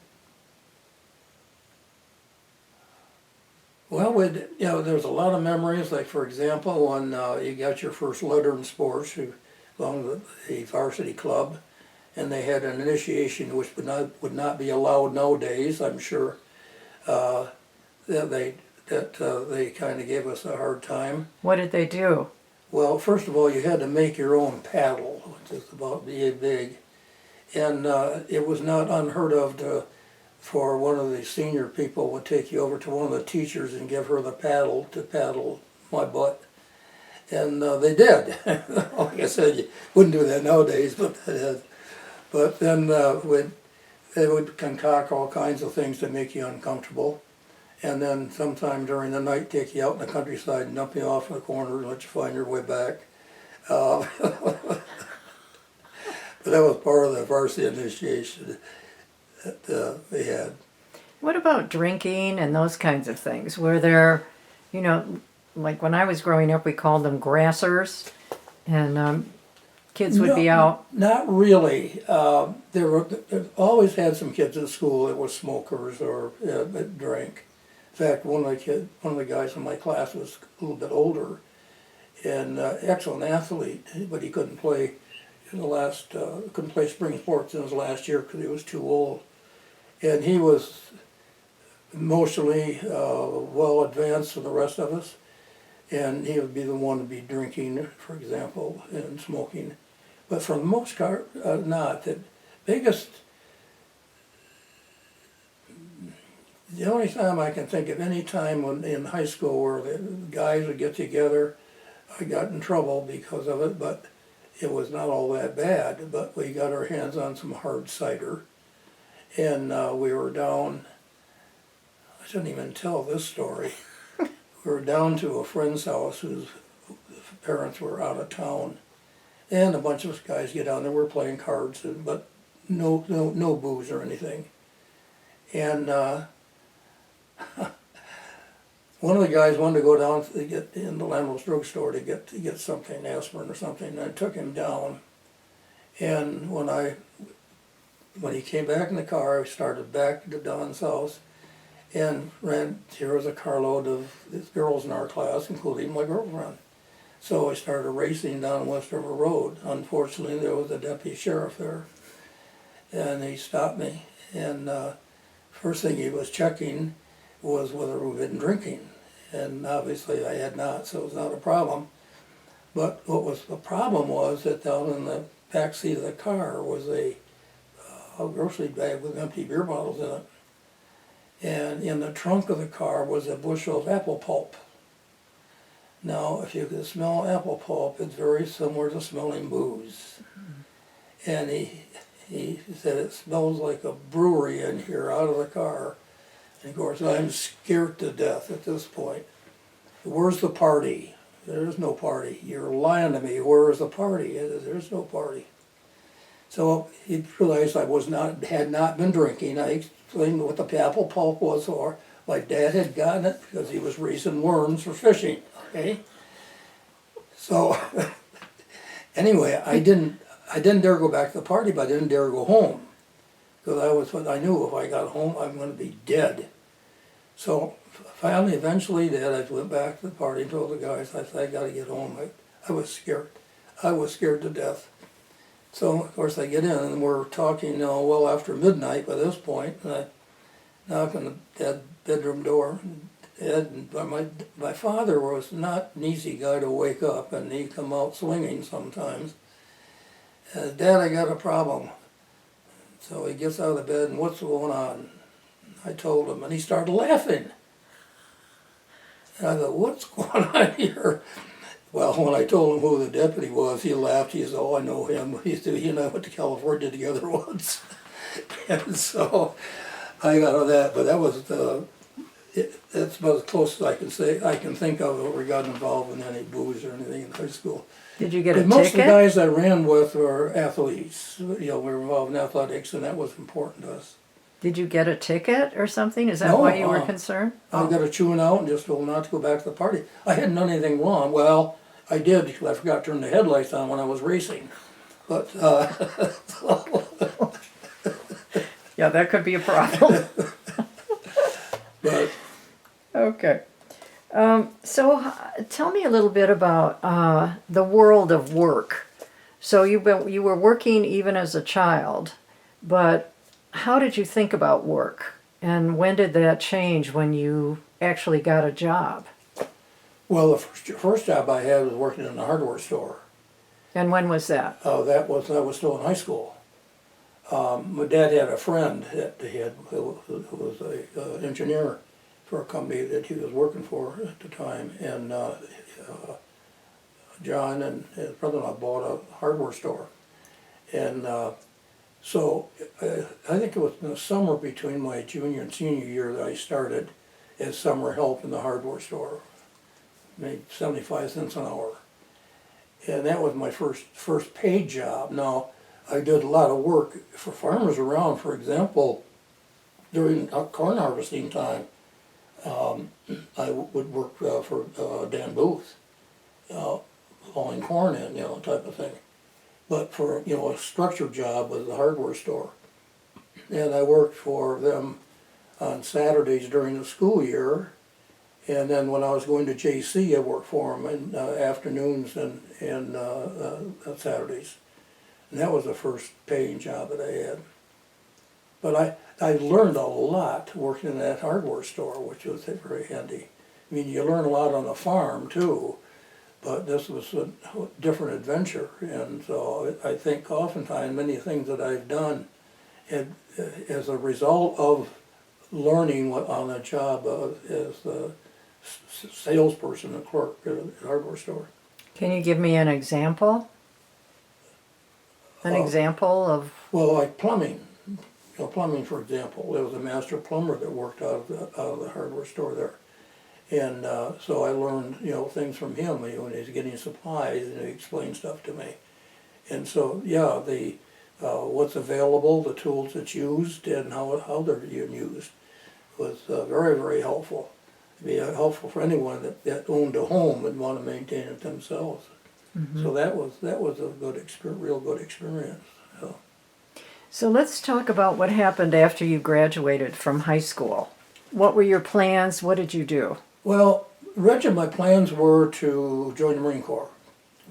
Well, there's a lot of memories. Like for example, when you got your first letter in sports, you belonged to the varsity club, and they had an initiation which would not be allowed nowadays. I'm sure that they kind of gave us a hard time. What did they do? Well, first of all, you had to make your own paddle, which is about big, and it was not unheard of for one of the senior people would take you over to one of the teachers and give her the paddle to paddle my butt. And they did. Like I said, you wouldn't do that nowadays, but then they would concoct all kinds of things to make you uncomfortable. And then sometime during the night take you out in the countryside and dump you off in the corner and let you find your way back. But that was part of the varsity initiation. that they had. What about drinking and those kinds of things? Were there, you know, like when I was growing up, we called them grassers, and kids would be out. Not really. There always had some kids at school that were smokers or that drank. In fact, one of the guys in my class was a little bit older, and excellent athlete, but he couldn't play couldn't play spring sports in his last year because he was too old. And he was emotionally well advanced for the rest of us, and he would be the one to be drinking, for example, and smoking. But for the most part, not. The biggest, the only time I can think of any time when in high school where the guys would get together, I got in trouble because of it, but it was not all that bad. But we got our hands on some hard cider, and we were down, I shouldn't even tell this story. We were down to a friend's house whose parents were out of town, and a bunch of us guys get down there. We're playing cards, but no booze or anything. And one of the guys wanted to go down to get in the Landlord's drugstore to get something, aspirin or something. And I took him down, and when he came back in the car, I started back to Don's house, and here was a carload of girls in our class, including my girlfriend. So I started racing down West River Road. Unfortunately, there was a deputy sheriff there, and he stopped me. And first thing he was checking was whether we'd been drinking, and obviously I had not, so it was not a problem. But what was the problem was that down in the back seat of the car was a grocery bag with empty beer bottles in it, and in the trunk of the car was a bushel of apple pulp. Now, if you could smell apple pulp, it's very similar to smelling booze. And he said, it smells like a brewery in here out of the car. And of course, I'm scared to death at this point. Where's the party? There's no party. You're lying to me. Where is the party? There's no party. So he realized I had not been drinking. I explained what the apple pulp was for. My dad had gotten it because he was raising worms for fishing. Okay. So anyway, I didn't dare go back to the party, but I didn't dare go home because I knew if I got home I'm going to be dead. So finally, eventually, Dad, I went back to the party and told the guys, I said, I got to get home. I was scared. I was scared to death. So of course I get in and we're talking well after midnight by this point, and I knock on the dad's bedroom door. My father was not an easy guy to wake up, and he'd come out swinging sometimes. Dad, I got a problem. So he gets out of the bed, and what's going on? I told him, and he started laughing. And I thought, what's going on here? Well, when I told him who the deputy was, he laughed. He said, oh, I know him. He and I went to California together once. And so I got on that, but that was that's about as close as I can think of where we got involved in any booze or anything in high school. Did you get a Most ticket? of the guys I ran with were athletes. We were involved in athletics, and that was important to us. Did you get a ticket or something? Is that No, why you were concerned? I got a chewing out and just told not to go back to the party. I hadn't done anything wrong. Well, I did because I forgot to turn the headlights on when I was racing. But Yeah, that could be a problem. but Okay. So tell me a little bit about the world of work. So you were working even as a child, but how did you think about work? And when did that change when you actually got a job? well, the first job I had was working in a hardware store. And when was that? I was still in high school. My dad had a friend who was an engineer for a company that he was working for at the time, and John and his brother-in-law bought a hardware store, and so I think it was in the summer between my junior and senior year that I started as summer help in the hardware store. Made 75 cents an hour, and that was my first paid job. Now I did a lot of work for farmers around. For example, during corn harvesting time, I would work for Dan Booth, hauling corn in, type of thing. But for, a structured job with the hardware store. And I worked for them on Saturdays during the school year. And then when I was going to JC, I worked for them in afternoons and Saturdays. And that was the first paying job that I had. But I learned a lot working in that hardware store, which was very handy. I mean, you learn a lot on the farm too, but this was a different adventure. And so I think oftentimes many things that I've done as a result of learning on a job as a salesperson, a clerk at a hardware store. Can you give me an example? An example of? Well, like plumbing. Plumbing, for example. There was a master plumber that worked out of the hardware store there. And so I learned, things from him when he was getting supplies, and he explained stuff to me. And so, yeah, what's available, the tools that's used, and how they're being used was very, very helpful. It'd be helpful for anyone that owned a home and want to maintain it themselves. Mm-hmm. So that was a real good experience. So let's talk about what happened after you graduated from high school. What were your plans? What did you do? Well, originally my plans were to join the Marine Corps.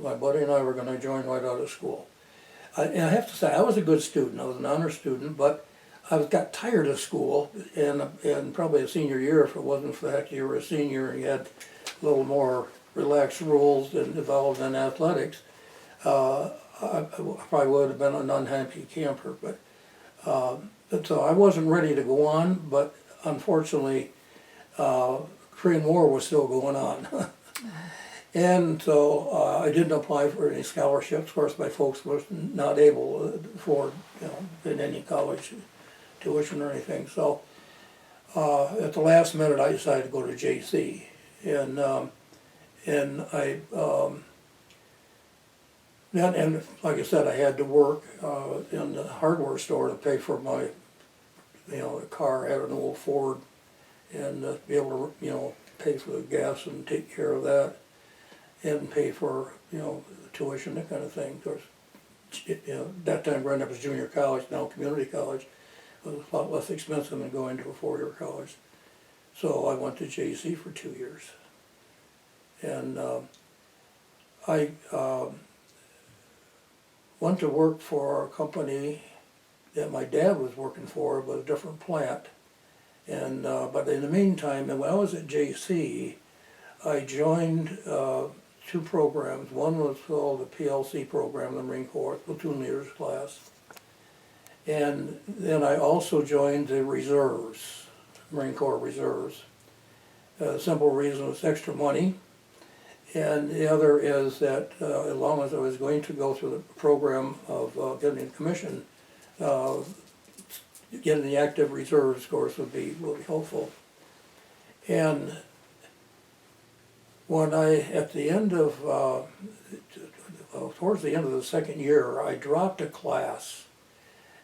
My buddy and I were going to join right out of school. And I have to say, I was a good student. I was an honor student, but I got tired of school, and probably a senior year, if it wasn't for the fact you were a senior and you had a little more relaxed rules and involved in athletics, I probably would have been an unhappy camper. But so I wasn't ready to go on, but unfortunately, Korean War was still going on. And so I didn't apply for any scholarships. Of course, my folks were not able to afford, in any college tuition or anything. So at the last minute, I decided to go to JC, and I and like I said, I had to work in the hardware store to pay for my, car. I had an old Ford, and be able to, pay for the gas and take care of that, and pay for, tuition, that kind of thing. Of course, that time growing up as junior college, now community college, was a lot less expensive than going to a four-year college. So I went to JC for 2 years. And I went to work for a company that my dad was working for, but a different plant. And but in the meantime, and when I was at JC, I joined two programs. One was called the PLC program, the Marine Corps Platoon Leaders class. And then I also joined the reserves, Marine Corps reserves. Simple reason, it's extra money. And the other is that as long as I was going to go through the program of getting a commission, getting the active reserves course would be helpful. And when at the end of, towards the end of the second year, I dropped a class.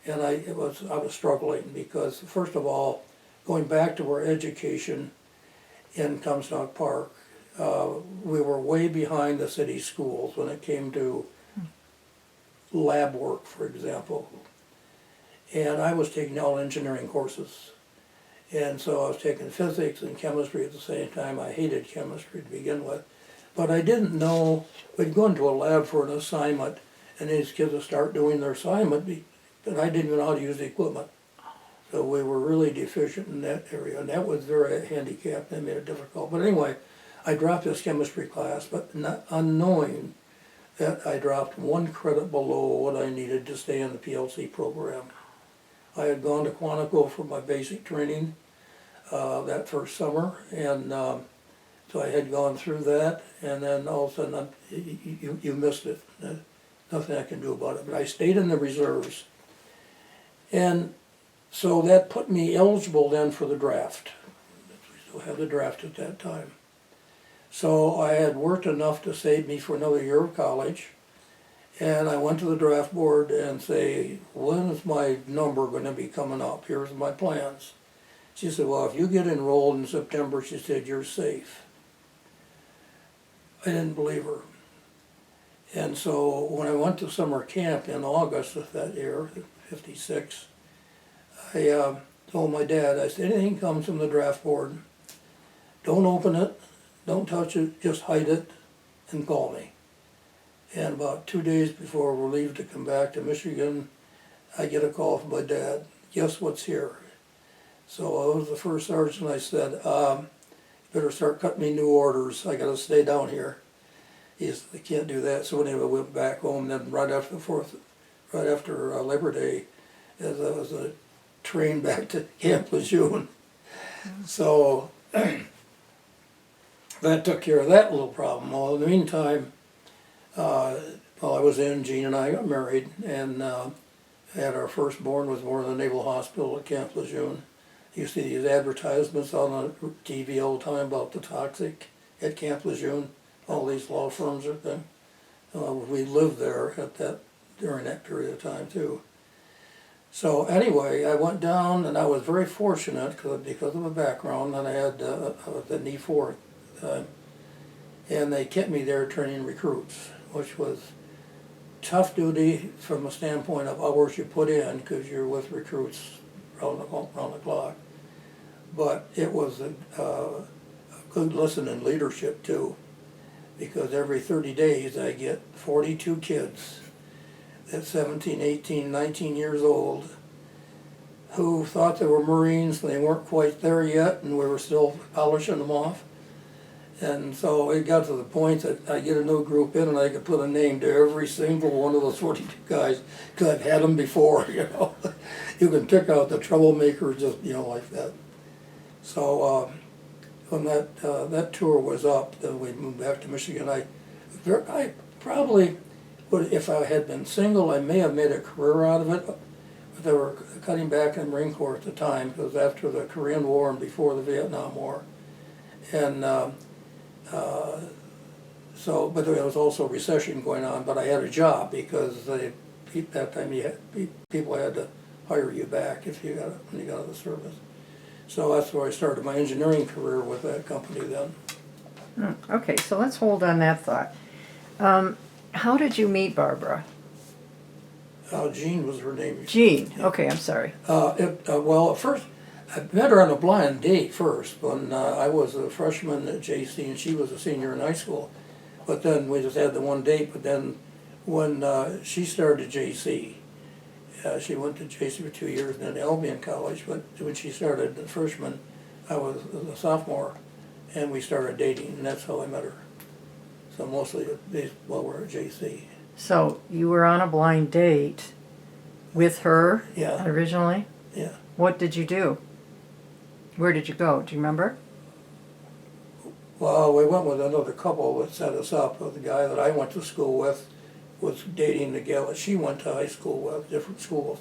And I was struggling because, first of all, going back to our education in Comstock Park, we were way behind the city schools when it came to lab work, for example. And I was taking all engineering courses. And so I was taking physics and chemistry at the same time. I hated chemistry to begin with. But I didn't know, we'd go into a lab for an assignment, and these kids would start doing their assignment, and I didn't even know how to use the equipment. So we were really deficient in that area, and that was very handicapped. That made it difficult. But anyway, I dropped this chemistry class, but not unknowing that I dropped 1 credit below what I needed to stay in the PLC program. I had gone to Quantico for my basic training that first summer, and so I had gone through that, and then all of a sudden, you missed it. Nothing I can do about it. But I stayed in the reserves. And so that put me eligible then for the draft. We still had the draft at that time. So I had worked enough to save me for another year of college. And I went to the draft board and say, when is my number going to be coming up? Here's my plans. She said, well, if you get enrolled in September, she said, you're safe. I didn't believe her. And so when I went to summer camp in August of that year, 56, I told my dad, I said, anything comes from the draft board, don't open it, don't touch it, just hide it and call me. And about 2 days before we're leaving to come back to Michigan, I get a call from my dad, guess what's here? So I was the first sergeant. I said, you better start cutting me new orders, I gotta stay down here. He said, I can't do that. So anyway, I went back home. Then right after Labor Day, as I was trained back to Camp Lejeune. So that took care of that little problem. Well, in the meantime, while I was in, Jean and I got married, and had our firstborn was born in the Naval Hospital at Camp Lejeune. You see these advertisements on the TV all the time about the toxic at Camp Lejeune. All these law firms are thing. We lived there during that period of time too. So anyway, I went down, and I was very fortunate because of the background that I had. I was at E4 at the time, and they kept me there training recruits, which was tough duty from a standpoint of hours you put in, because you're with recruits around the clock. But it was a good lesson in leadership too, because every 30 days I get 42 kids at 17, 18, 19 years old who thought they were Marines and they weren't quite there yet, and we were still polishing them off. And so it got to the point that I get a new group in and I could put a name to every single one of those 42 guys, because I've had them before, you know. You can pick out the troublemakers just, you know, like that. So when that tour was up, then we moved back to Michigan. I probably would, if I had been single, I may have made a career out of it. But they were cutting back in the Marine Corps at the time, because after the Korean War and before the Vietnam War. And but there was also a recession going on, but I had a job, because that time people had to hire you back when you got out of the service. So that's where I started my engineering career with that company then. Okay, so let's hold on that thought. How did you meet Barbara? Jean was her name. Jean, okay, I'm sorry. Well, at first, I met her on a blind date first, when I was a freshman at JC and she was a senior in high school. But then we just had the one date, but then when she started JC, she went to JC for 2 years and then Albion College, but when she started the freshman, I was a sophomore, and we started dating, and that's how I met her. So mostly while we're at JC. So you were on a blind date with her originally? Yeah. What did you do? Where did you go? Do you remember? Well, we went with another couple that set us up. The guy that I went to school with was dating the gal that she went to high school with, different schools.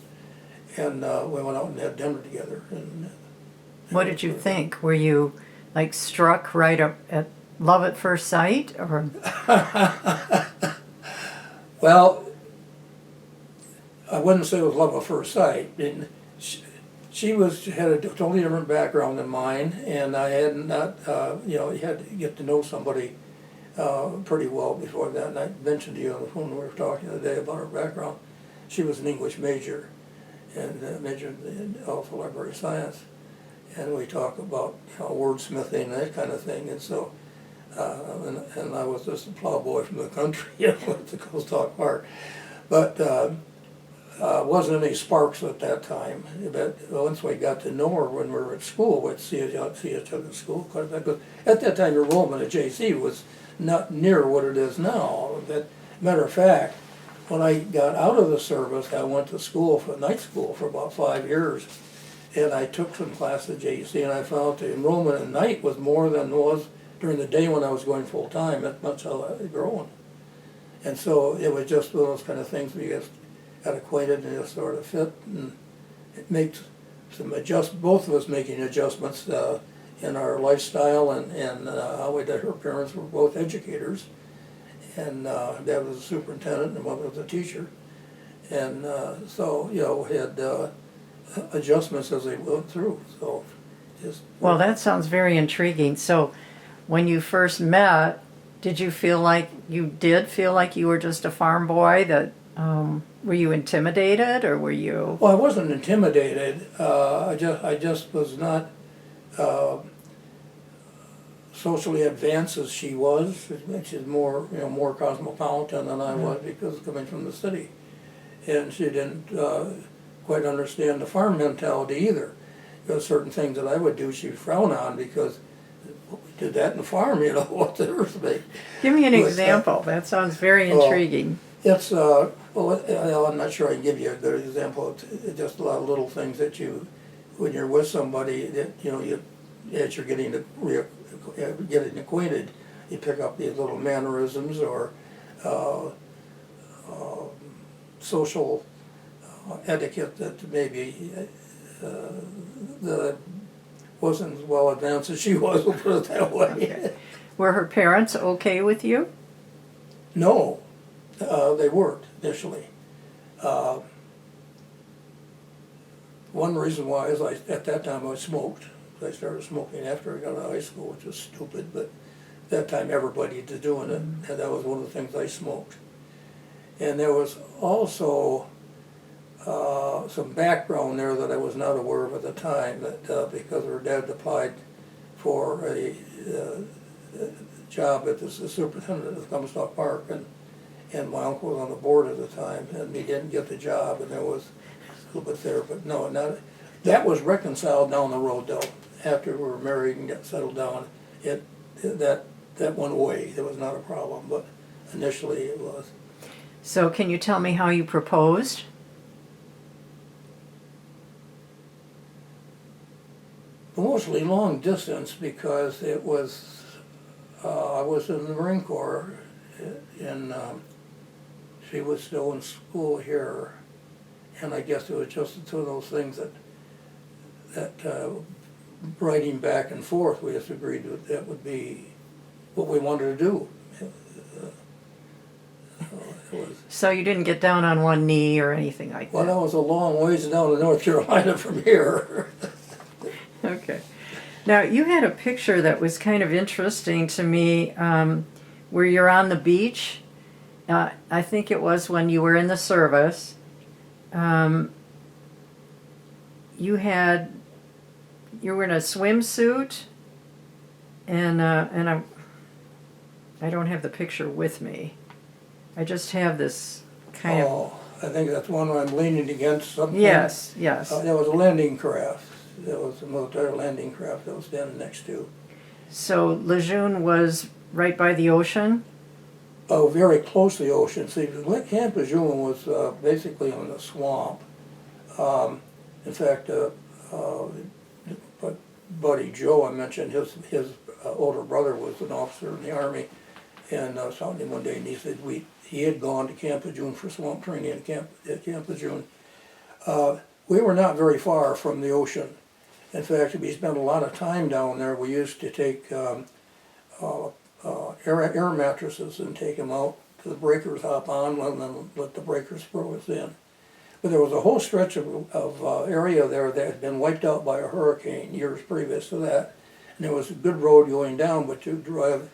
And we went out and had dinner together. And what did you think? Were you like struck right up at love at first sight, or? Well, I wouldn't say it was love at first sight. And she had a totally different background than mine, and I had not, you had to get to know somebody pretty well before that. And I mentioned to you on the phone when we were talking today about her background. She was an English major, and majored in also library science. And we talk about wordsmithing and that kind of thing. And so, and I was just a plowboy from the country, at the Coast Talk Park. But wasn't any sparks at that time. But once we got to know her when we were at school, we'd see each other at school quite a bit. But at that time, enrollment at JC was not near what it is now. Matter of fact, when I got out of the service, I went to night school for about 5 years. And I took some classes at JC, and I found the enrollment at night was more than was during the day when I was going full time. That's much how I was growing. And so it was just one of those kind of things where you just got acquainted and just sort of fit. And it makes some both of us making adjustments in our lifestyle and how we did. Her parents were both educators, and Dad was a superintendent and Mom was a teacher. And so, we had adjustments as they went through. So just. Well, that sounds very intriguing. So, when you first met, did you feel like you were just a farm boy? That were you intimidated, or were you? Well, I wasn't intimidated. I just was not socially advanced as she was. She's more, more cosmopolitan than I was because coming from the city, and she didn't quite understand the farm mentality either. There were certain things that I would do she'd frown on because we did that in the farm, what's the difference make? Give me an But, example. That sounds very intriguing. It's, I'm not sure I can give you a good example. It's just a lot of little things that when you're with somebody that, as you're getting acquainted, you pick up these little mannerisms or social etiquette that maybe that wasn't as well advanced as she was, we'll put it that way. Okay. Were her parents okay with you? No, they weren't initially. One reason why is at that time I smoked. I started smoking after I got out of high school, which was stupid, but at that time everybody was doing it, and that was one of the things I smoked. And there was also some background there that I was not aware of at the time, that because her dad applied for a job at the superintendent of Comstock Park, and my uncle was on the board at the time, and he didn't get the job, and there was a little bit there, but no, that was reconciled down the road though. After we were married and got settled down, that went away. It was not a problem, but initially it was. So, can you tell me how you proposed? Mostly long distance because it was, I was in the Marine Corps, and she was still in school here, and I guess it was just two of those things that writing back and forth, we just agreed that would be what we wanted to do. So you didn't get down on one knee or anything like Well, that? that was a long ways down to North Carolina from here. Okay. Now, you had a picture that was kind of interesting to me, where you're on the beach. I think it was when you were in the service. You were in a swimsuit, and I don't have the picture with me. I just have this kind of. I think that's one where I'm leaning against something. Yes, yes. That was a landing craft. That was a military landing craft that was standing next to. So Lejeune was right by the ocean? Oh, very close to the ocean. See, Camp Lejeune was basically in a swamp. In fact, buddy Joe, I mentioned, his older brother was an officer in the Army, and I was talking to him one day, and he said he had gone to Camp Lejeune for swamp training at Camp Lejeune. We were not very far from the ocean. In fact, we spent a lot of time down there. We used to take air mattresses and take them out to the breakers, hop on and then let the breakers throw us in. But there was a whole stretch of area there that had been wiped out by a hurricane years previous to that. And there was a good road going down, but to drive,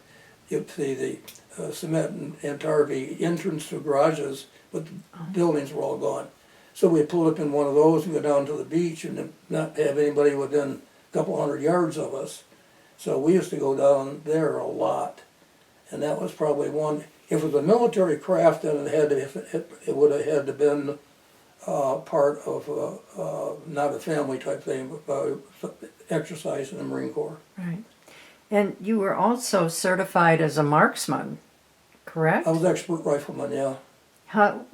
you'd see the cement and tar entrance to garages, but the buildings were all gone. So we pull up in one of those and go down to the beach and not have anybody within a couple hundred yards of us. So we used to go down there a lot. And that was probably one. If it was a military craft, then it would have had to been part of not a family type thing, but exercise in the Marine Corps. Right. And you were also certified as a marksman, correct? I was expert rifleman, yeah.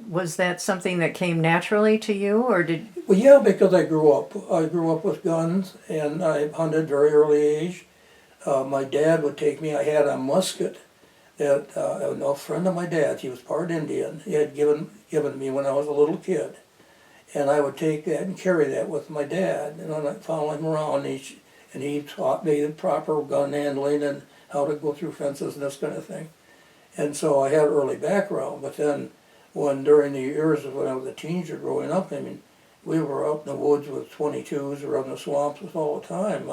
Was that something that came naturally to you, or did? Well, yeah, because I grew up. I grew up with guns, and I hunted very early age. My dad would take me. I had a musket that a friend of my dad's, he was part Indian, he had given me when I was a little kid. And I would take that and carry that with my dad, and I'd follow him around, and he taught me the proper gun handling and how to go through fences and this kind of thing. And so I had early background, but then during the years of when I was a teenager growing up, I mean, we were out in the woods with 22s or in the swamps all the time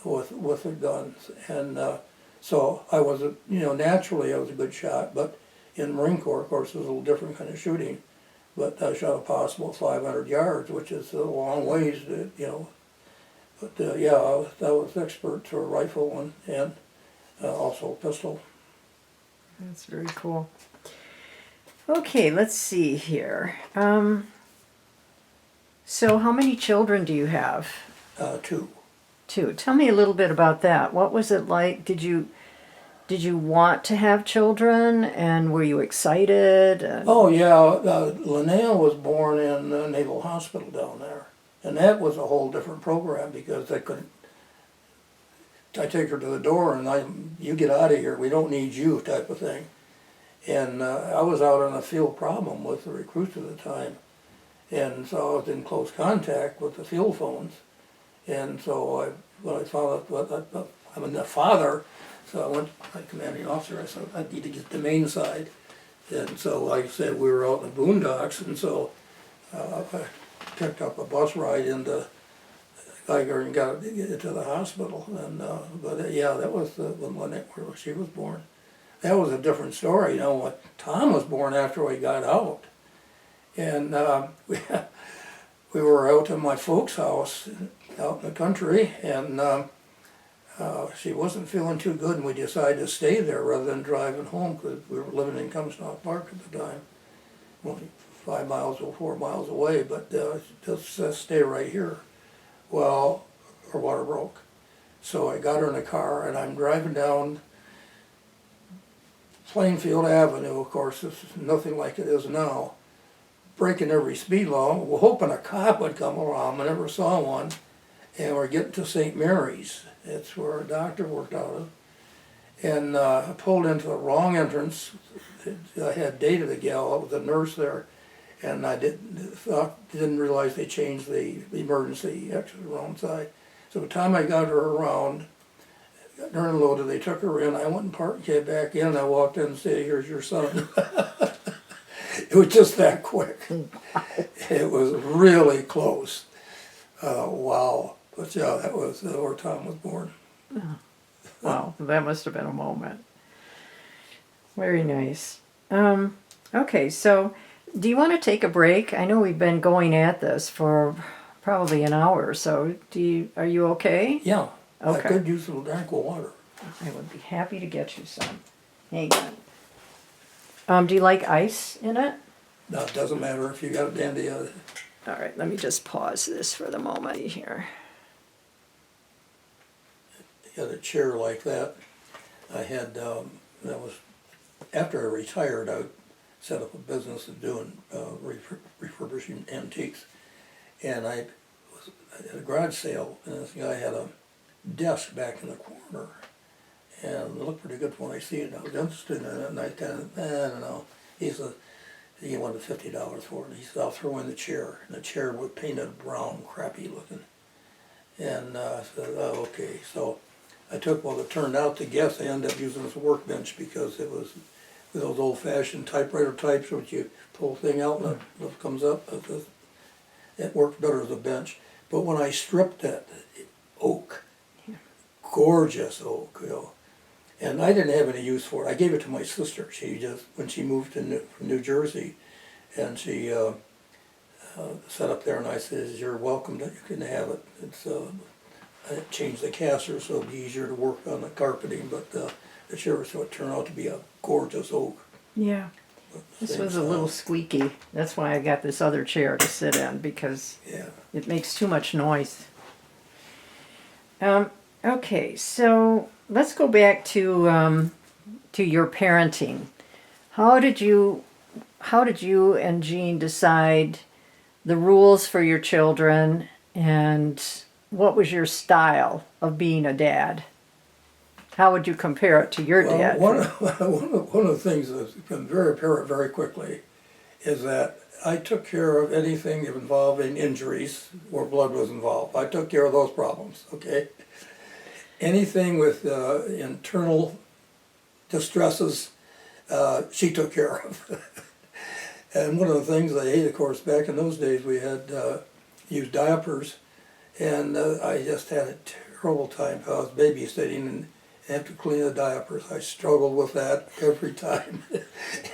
with the guns. And so I was, naturally I was a good shot, but in Marine Corps, of course, it was a little different kind of shooting. But I shot a possible 500 yards, which is a long ways, But yeah, I was expert for a rifle and also a pistol. That's very cool. Okay, let's see here. So how many children do you have? 2. Two. Tell me a little bit about that. What was it like? Did you want to have children, and were you excited? Oh yeah, Linnea was born in the Naval Hospital down there, and that was a whole different program because they couldn't. I take her to the door and you get out of here. We don't need you, type of thing. And I was out on a field problem with the recruits at the time, and so I was in close contact with the field phones. And so when I found out I'm a father, so I went to my commanding officer. I said, I need to get the main side. And so, like I said, we were out in the boondocks, and so I picked up a bus ride into Geiger and got it to the hospital. And yeah, that was when she was born. That was a different story. When Tom was born after we got out, and we were out in my folks' house out in the country, and she wasn't feeling too good, and we decided to stay there rather than driving home because we were living in Comstock Park at the time, only 5 miles or 4 miles away, but just stay right here. Well, her water broke. So I got her in a car, and I'm driving down Plainfield Avenue. Of course, it's nothing like it is now. Breaking every speed law. We're hoping a cop would come around. I never saw one. And we're getting to St. Mary's. It's where a doctor worked out of. And I pulled into the wrong entrance. I had dated a gal. I was a nurse there. And I didn't realize they changed the emergency exit around side. So by the time I got her around, got her unloaded, they took her in. I went and parked, came back in. I walked in and said, "Here's your son." It was just that quick. It was really close. Wow. But yeah, that was where Tom was born. Oh. Wow, that must have been a moment. Very nice. Okay, so do you want to take a break? I know we've been going at this for probably an hour or so. Are you okay? Yeah. Okay. I could use a little drink of water. I would be happy to get you some. Hang on. Do you like ice in it? No, it doesn't matter if you got a dandy. All right, let me just pause this for the moment here. Had a chair like that. I had, that was, after I retired, I set up a business of doing refurbishing antiques. And I was at a garage sale, and this guy had a desk back in the corner. And it looked pretty good when I see it. I was interested in it, and I kind of, I don't know. He said, he wanted $50 for it. He said, "I'll throw in the chair." And the chair was painted brown, crappy looking. And I said, "Oh, okay." So I took, well, it turned out to guess I ended up using it as a workbench because it was those old-fashioned typewriter types which you pull the thing out and it comes up. It worked better as a bench. But when I stripped that oak, gorgeous oak, and I didn't have any use for it. I gave it to my sister. She just, when she moved to from New Jersey, and she set up there, and I said, "You're welcome. You can have it." It's I changed the caster so it'd be easier to work on the carpeting, but the chair, so it turned out to be a gorgeous oak. Yeah. This was a little squeaky. That's why I got this other chair to sit in, because it makes too much noise. Okay, so let's go back to your parenting. How did you and Jean decide the rules for your children, and what was your style of being a dad? How would you compare it to your dad? One of the things that's been very apparent very quickly is that I took care of anything involving injuries where blood was involved. I took care of those problems, okay? Anything with internal distresses, she took care of. And one of the things I hate, of course, back in those days, we had used diapers, and I just had a terrible time. I was babysitting and have to clean the diapers. I struggled with that every time.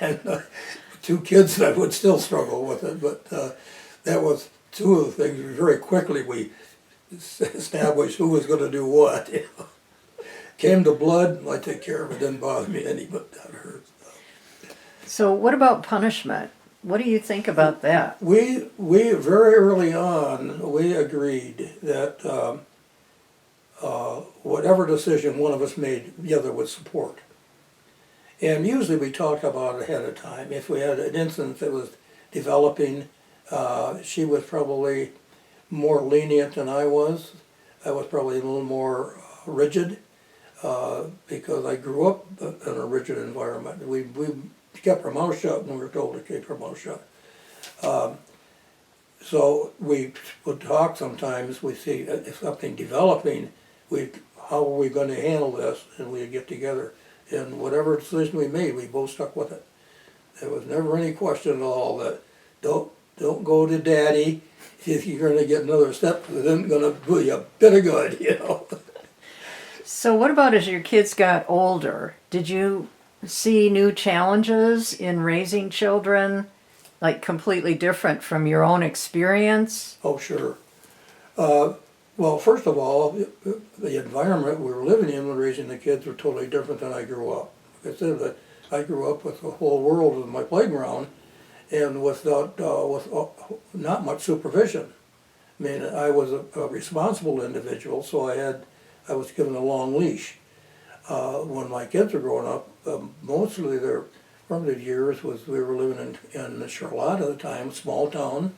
And 2 kids, I would still struggle with it, but that was 2 of the things. Very quickly we established who was going to do what. Came to blood, I take care of it. Didn't bother me any, but that hurt. So what about punishment? What do you think about that? We very early on, we agreed that whatever decision one of us made, the other would support. And usually we talked about it ahead of time. If we had an incident that was developing, she was probably more lenient than I was. I was probably a little more rigid because I grew up in a rigid environment. We kept our mouth shut when we were told to keep our mouth shut. So we would talk sometimes. We see if something developing, how are we going to handle this? And we'd get together. And whatever decision we made, we both stuck with it. There was never any question at all that don't go to daddy if you're going to get another step that isn't going to do you a bit of good, you know. So what about as your kids got older? Did you see new challenges in raising children, like completely different from your own experience? Oh, sure. Well, first of all, the environment we were living in when raising the kids were totally different than I grew up. Like I said, that I grew up with the whole world as my playground, and with not much supervision. I mean, I was a responsible individual, so I was given a long leash. When my kids were growing up, mostly their formative years was we were living in Charlotte at the time, small town,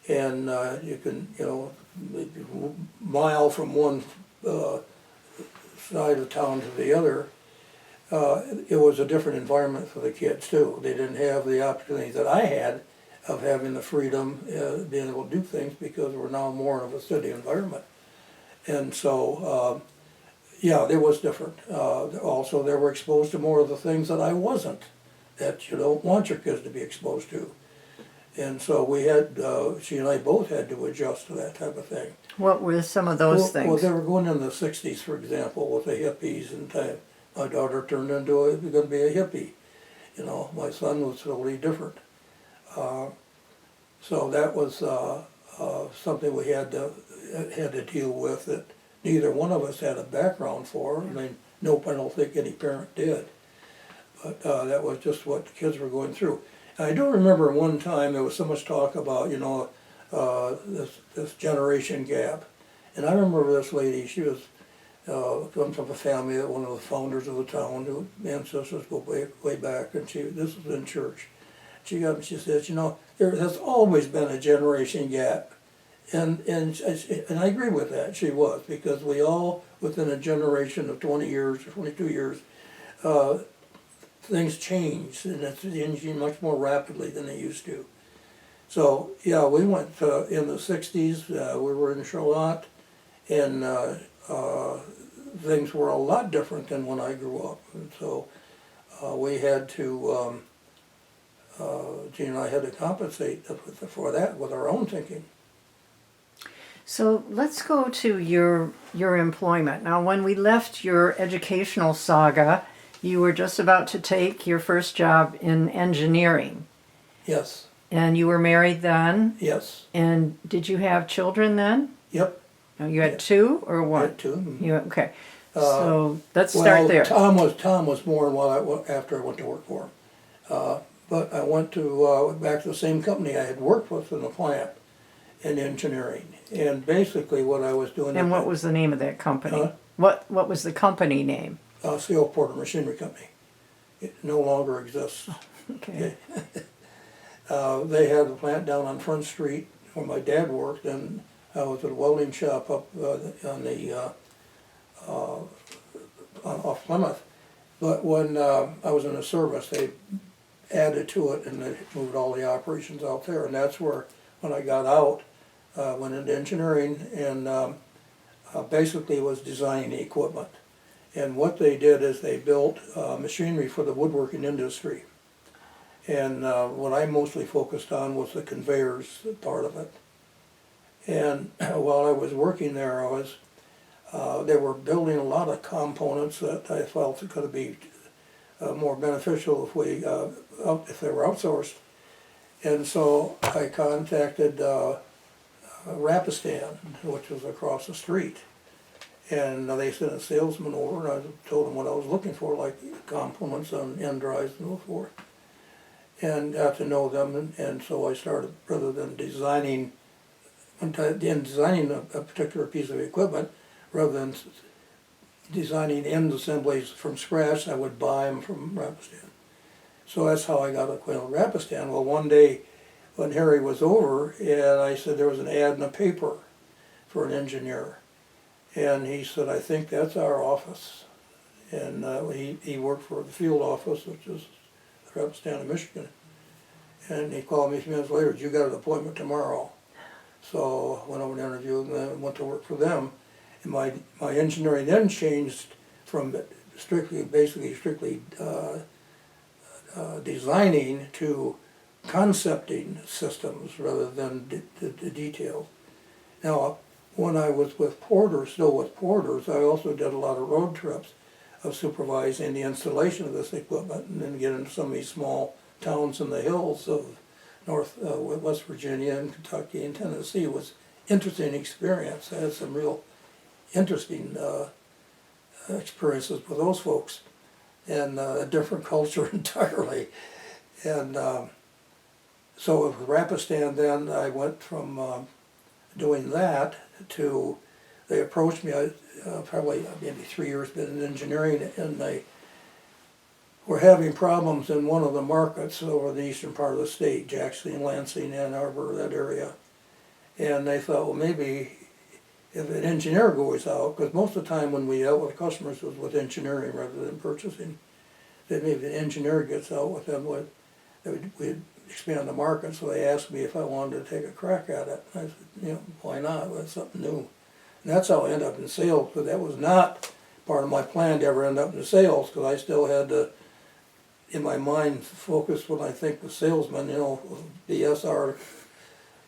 and you can, a mile from one side of town to the other. It was a different environment for the kids too. They didn't have the opportunity that I had of having the freedom, being able to do things because we're now more of a city environment. And so, yeah, it was different. Also, they were exposed to more of the things that I wasn't, that you don't want your kids to be exposed to. And so we had, she and I both had to adjust to that type of thing. What were some of those things? Well, they were going in the 60s, for example, with the hippies, and my daughter turned into going to be a hippie. My son was totally different. So that was something we had to deal with that neither one of us had a background for. I mean, nope, I don't think any parent did. But that was just what the kids were going through. And I do remember one time there was so much talk about, this generation gap. And I remember this lady, she was comes from a family that one of the founders of the town, who ancestors go way back, and this was in church. She said, there has always been a generation gap. And I agree with that, she was, because we all, within a generation of 20 years or 22 years, things changed, and it's changing much more rapidly than they used to. So, yeah, we went in the 60s, we were in Charlotte, and things were a lot different than when I grew up. And so we had to, Gene and I had to compensate for that with our own thinking. So let's go to your employment. Now, when we left your educational saga, you were just about to take your first job in engineering. Yes. And you were married then? Yes. And did you have children then? Yep. You had 2 or 1? I had 2. Mm-hmm. Okay. So let's start there. Tom was born after I went to work for him. But I went back to the same company I had worked with in the plant in engineering. And basically what I was doing... And what was the name of that company? What was the company name? C.O. Porter Machinery Company. It no longer exists. Okay. They had a plant down on Front Street where my dad worked, and I was at a welding shop up off Plymouth. But when I was in the service, they added to it and they moved all the operations out there. And that's where, when I got out, went into engineering and basically was designing the equipment. And what they did is they built machinery for the woodworking industry. And what I mostly focused on was the conveyors part of it. And while I was working there, they were building a lot of components that I felt could be more beneficial if they were outsourced. And so I contacted Rapistan, which was across the street. And they sent a salesman over, and I told them what I was looking for, like components on end drives and so forth. And got to know them, and so I started, rather than designing a particular piece of equipment, rather than designing end assemblies from scratch, I would buy them from Rapistan. So that's how I got acquainted with Rapistan. Well, one day when Harry was over, and I said there was an ad in the paper for an engineer. And he said, I think that's our office. And he worked for the field office, which is Rapistan in Michigan. And he called me a few minutes later, you got an appointment tomorrow. So I went over and interviewed and then went to work for them. And my engineering then changed from strictly designing to concepting systems rather than the detail. Now, when I was with Porter's, still with Porter's, I also did a lot of road trips of supervising the installation of this equipment and then get into some of these small towns in the hills of West Virginia and Kentucky and Tennessee. It was an interesting experience. I had some real interesting experiences with those folks, and a different culture entirely. And so with Rapistan then, I went from doing that to, they approached me, probably maybe 3 years been in engineering, and they were having problems in one of the markets over the eastern part of the state, Jackson, Lansing, Ann Arbor, that area. And they thought, well, maybe if an engineer goes out, because most of the time when we dealt with customers was with engineering rather than purchasing, that maybe an engineer gets out with them, we'd expand the market. So they asked me if I wanted to take a crack at it. I said, why not? That's something new. And that's how I ended up in sales, but that was not part of my plan to ever end up in sales, because I still had to, in my mind, focus when I think of salesmen, BSR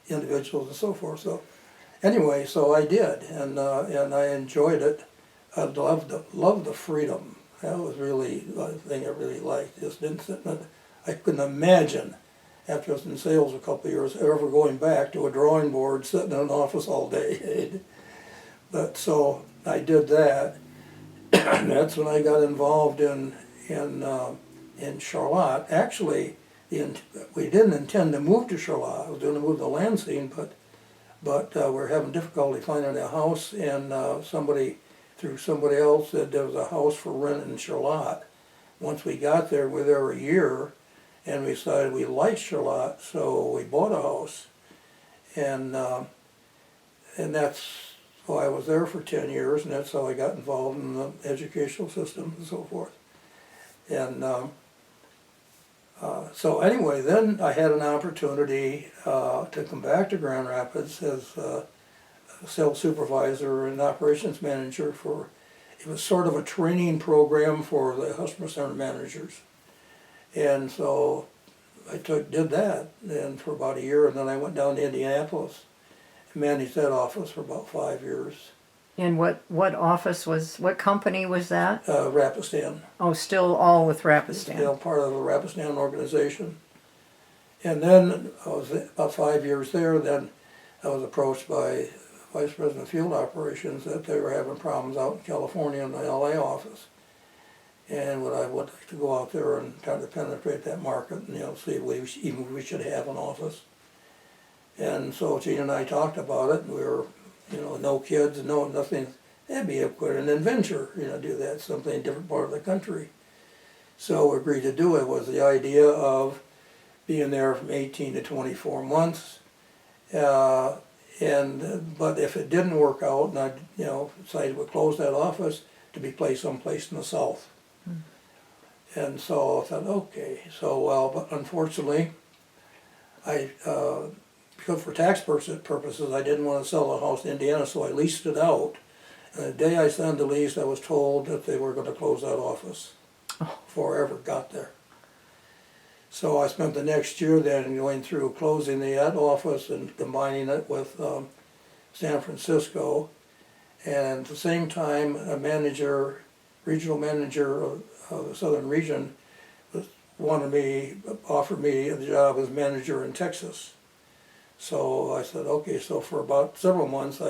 individuals and so forth. So anyway, so I did, and I enjoyed it. I loved the freedom. That was really the thing I really liked. Just didn't sit in I couldn't imagine, after I was in sales a couple of years, ever going back to a drawing board, sitting in an office all day. But so I did that. And that's when I got involved in Charlotte. Actually, we didn't intend to move to Charlotte. I was going to move to Lansing, but we're having difficulty finding a house, and through somebody else said there was a house for rent in Charlotte. Once we got there, we were there a year, and we decided we liked Charlotte, so we bought a house, and that's why I was there for 10 years, and that's how I got involved in the educational system and so forth. And so anyway, then I had an opportunity to come back to Grand Rapids as sales supervisor and operations manager it was sort of a training program for the customer center managers. And so I did that and for about a year, and then I went down to Indianapolis and managed that office for about 5 years. And what company was that? Rapistan. Oh, still all with Rapistan. Still part of the Rapistan organization. And then I was about 5 years there, then I was approached by Vice President of Field Operations that they were having problems out in California in the LA office. And I would like to go out there and try to penetrate that market and see if we should have an office. And so Gene and I talked about it, and we were, no kids, nothing. That'd be quite an adventure, do that, something in a different part of the country. So we agreed to do it. Was the idea of being there from 18 to 24 months. But if it didn't work out, and I, decided we'd close that office, to be placed someplace in the south. And so I thought, okay, but unfortunately, because for tax purposes, I didn't want to sell the house in Indiana, so I leased it out. And the day I signed the lease, I was told that they were going to close that office before I ever got there. So I spent the next year then going through closing the ed office and combining it with San Francisco. And at the same time, a manager, regional manager of the Southern Region, offered me a job as manager in Texas. So I said, okay, so for about several months,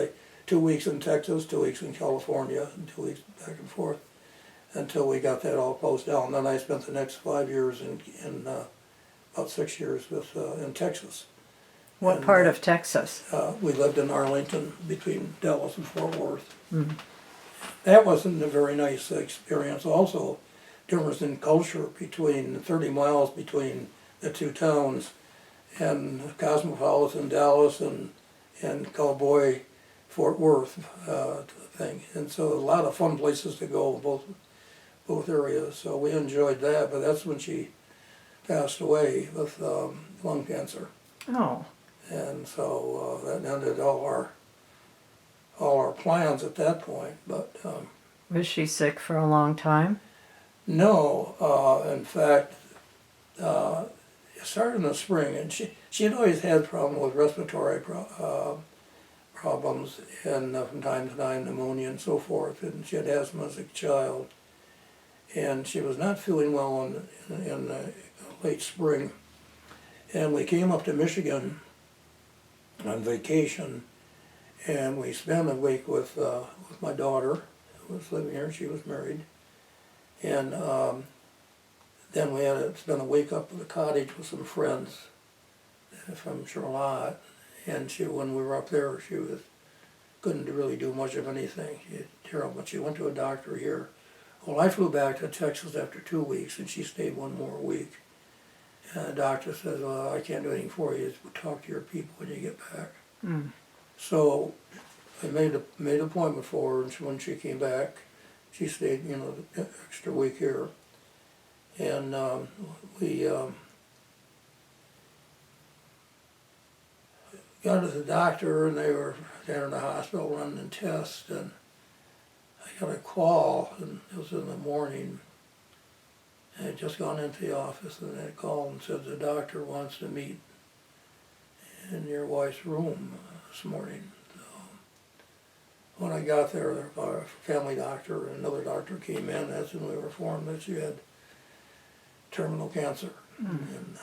2 weeks in Texas, 2 weeks in California, and 2 weeks back and forth, until we got that all closed down. And then I spent the next 5 years about 6 years in Texas. What And, part of Texas? We lived in Arlington, between Dallas and Fort Worth. Mhm. That wasn't a very nice experience. Also, difference in culture between 30 miles between the two towns, and cosmopolitan Dallas and cowboy Fort Worth thing. And so a lot of fun places to go, both areas. So we enjoyed that, but that's when she passed away with lung cancer. Oh, And so that ended all our plans at that point. But was she sick for a long time? no, in fact, it started in the spring, and she had always had problems with respiratory problems, and from time to time pneumonia and so forth. And she had asthma as a child, and she was not feeling well in late spring. And we came up to Michigan on vacation, and we spent a week with my daughter, who was living here. She was married, and then we had to spend a week up at the cottage with some friends from Charlotte. And when we were up there, she couldn't really do much of anything. She was terrible. But she went to a doctor here. Well, I flew back to Texas after 2 weeks, and she stayed one more week. And the doctor says, well, I can't do anything for you. Just talk to your people when you get back. Mm. So I made an appointment for her, and when she came back, she stayed, the extra week here. And we got to the doctor, and they were there in the hospital running tests, and I got a call, and it was in the morning. I had just gone into the office, and they called and said the doctor wants to meet in your wife's room this morning. So when I got there, our family doctor and another doctor came in. That's when we were informed that she had terminal cancer, and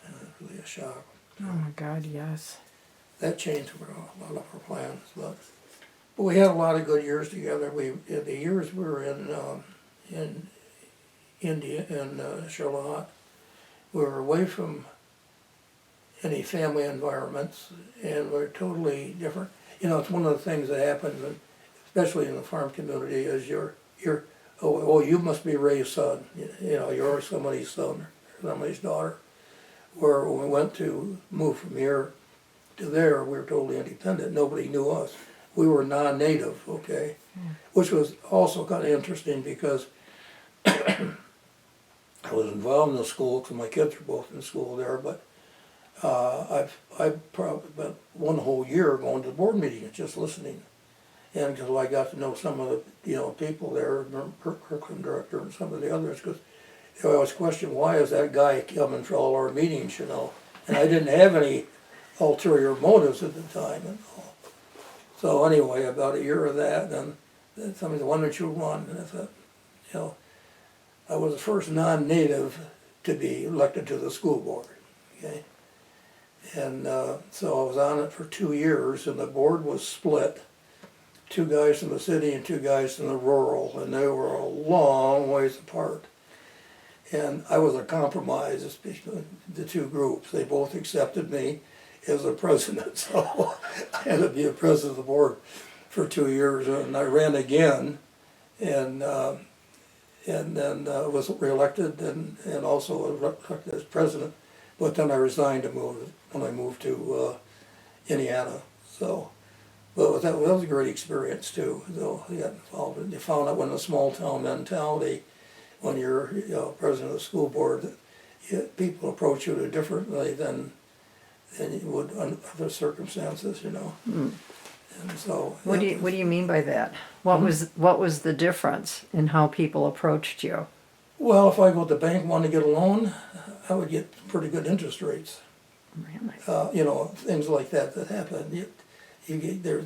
it was really a shock. Oh my God, yes. That changed a lot of our plans, but we had a lot of good years together. The years we were in India, in Charlotte, we were away from any family environments, and we're totally different. It's one of the things that happens, especially in the farm community, is you must be Ray's son. You're somebody's son or somebody's daughter. Where when we went to move from here to there, we were totally independent. Nobody knew us. We were non-native, okay? Which was also kind of interesting because I was involved in the school because my kids were both in school there, but I've probably spent one whole year going to the board meetings, just listening. And because I got to know some of the people there, curriculum director and some of the others, because I always questioned, why is that guy coming for all our meetings, And I didn't have any ulterior motives at the time and all. So anyway, about a year of that, and somebody said, why don't you run? And I thought, I was the first non-native to be elected to the school board, okay? And so I was on it for 2 years, and the board was split. 2 guys from the city and 2 guys from the rural, and they were a long ways apart. And I was a compromise between the 2 groups. They both accepted me as the president, so I had to be a president of the board for 2 years, and I ran again, and then was reelected, and also was elected as president. But then I resigned when I moved to Indiana. So, but that was a great experience too. Though I got involved, and you found out when a small town mentality, when you're president of the school board, people approach you differently than you would under other circumstances, Mm. And so. What do you mean by that? What was the difference in how people approached you? Well, if I go to the bank want to get a loan, I would get pretty good interest rates. Really? You know, things like that happen. You get there,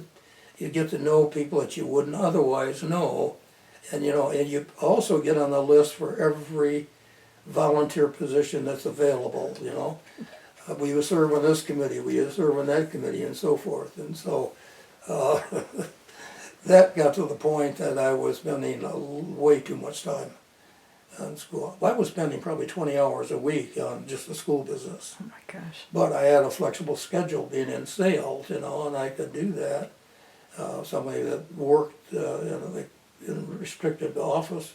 you get to know people that you wouldn't otherwise know, and you know, and you also get on the list for every volunteer position that's available. You know, we would serve on this committee, we would serve on that committee, and so forth. And so that got to the point that I was spending way too much time on school. I was spending probably 20 hours a week on just the school business. Oh my gosh. But I had a flexible schedule being in sales, you know, and I could do that. Somebody that worked in a restricted office,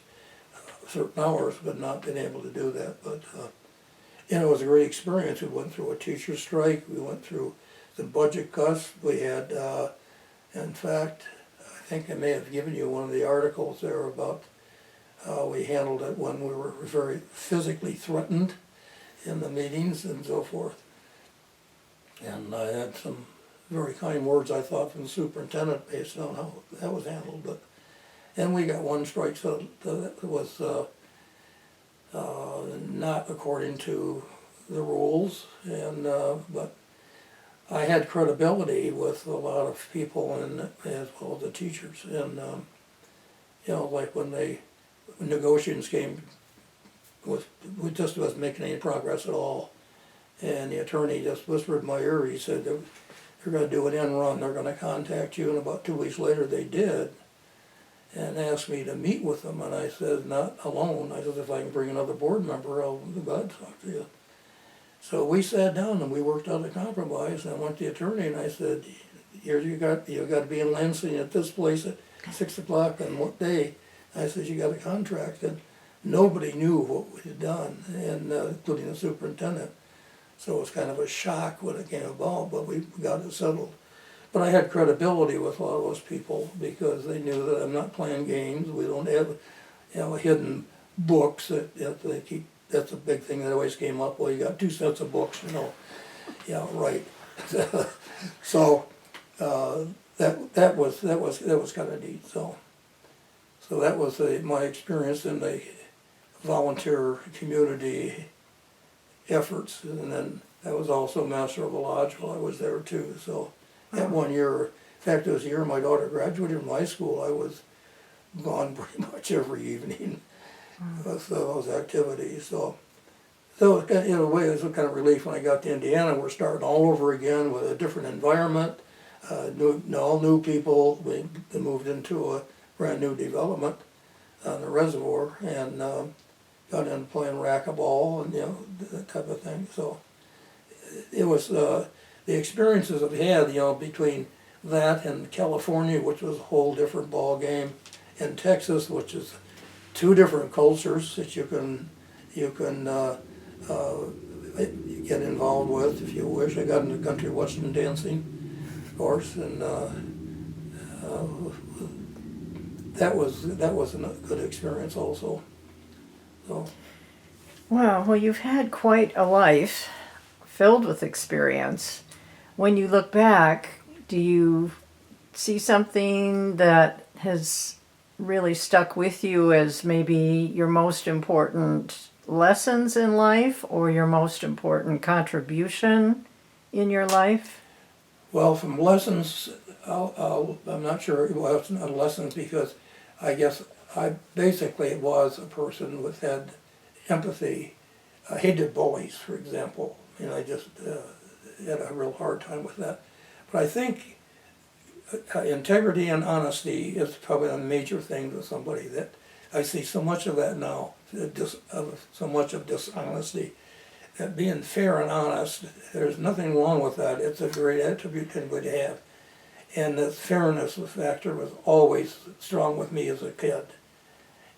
certain hours, but not been able to do that. But you know, it was a great experience. We went through a teacher strike. We went through the budget cuts. We had, in fact, I think I may have given you one of the articles there about how we handled it when we were very physically threatened in the meetings and so forth. And I had some very kind words, I thought, from the superintendent based on how that was handled. But and we got one strike so that was not according to the rules, and but I had credibility with a lot of people, and as well as the teachers. And you know, like when negotiations came, we just wasn't making any progress at all. And the attorney just whispered in my ear. He said, "They're going to do an end run. They're going to contact you." And about 2 weeks later, they did, and asked me to meet with them. And I said, "Not alone." I said, "If I can bring another board member, I'll be glad to talk to you." So we sat down and we worked out a compromise. And I went to the attorney and I said, "Here you got to be in Lansing at this place at 6 o'clock on what day?" I said, "You got a contract." And nobody knew what we had done, and including the superintendent. So it was kind of a shock when it came about, but we got it settled. But I had credibility with a lot of those people because they knew that I'm not playing games. We don't have, you know, hidden books that they keep. That's a big thing that always came up. Well, you got 2 sets of books, you know. Yeah, right. So that was kind of neat. So that was my experience in the volunteer community efforts, and then I was also master of a lodge while I was there too. So that 1 year, in fact, it was the year my daughter graduated from high school, I was gone pretty much every evening with those activities. So in a way, it was a kind of relief when I got to Indiana. We're starting all over again with a different environment, all new people. We moved into a brand new development on the reservoir, and got into playing racquetball and, you know, that type of thing. So it was the experiences I've had, you know, between that and California, which was a whole different ball game, and Texas, which is 2 different cultures that you can get involved with if you wish. I got into country western dancing, of course, and that was a good experience also. So. Well, you've had quite a life filled with experience. When you look back, do you see something that has really stuck with you as maybe your most important lessons in life or your most important contribution in your life? Well, from lessons, I'm not sure. Well, it's not lessons because I guess I basically was a person with had empathy. I hated bullies, for example. You know, I just had a real hard time with that. But I think integrity and honesty is probably a major thing to somebody that I see so much of that now, so much of dishonesty. That being fair and honest, there's nothing wrong with that. It's a great attribute anybody to have. And the fairness factor was always strong with me as a kid.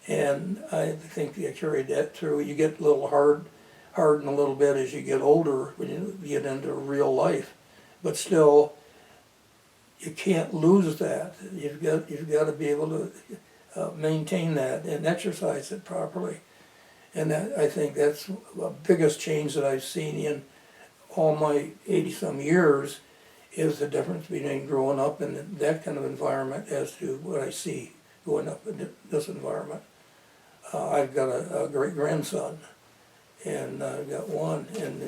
And I think you carried that through. You get a little hardened a little bit as you get older when you get into real life. But still, you can't lose that. You've got to be able to maintain that and exercise it properly. And that, I think that's the biggest change that I've seen in all my 80-some years is the difference between growing up in that kind of environment as to what I see growing up in this environment. I've got a great grandson, and I've got one, and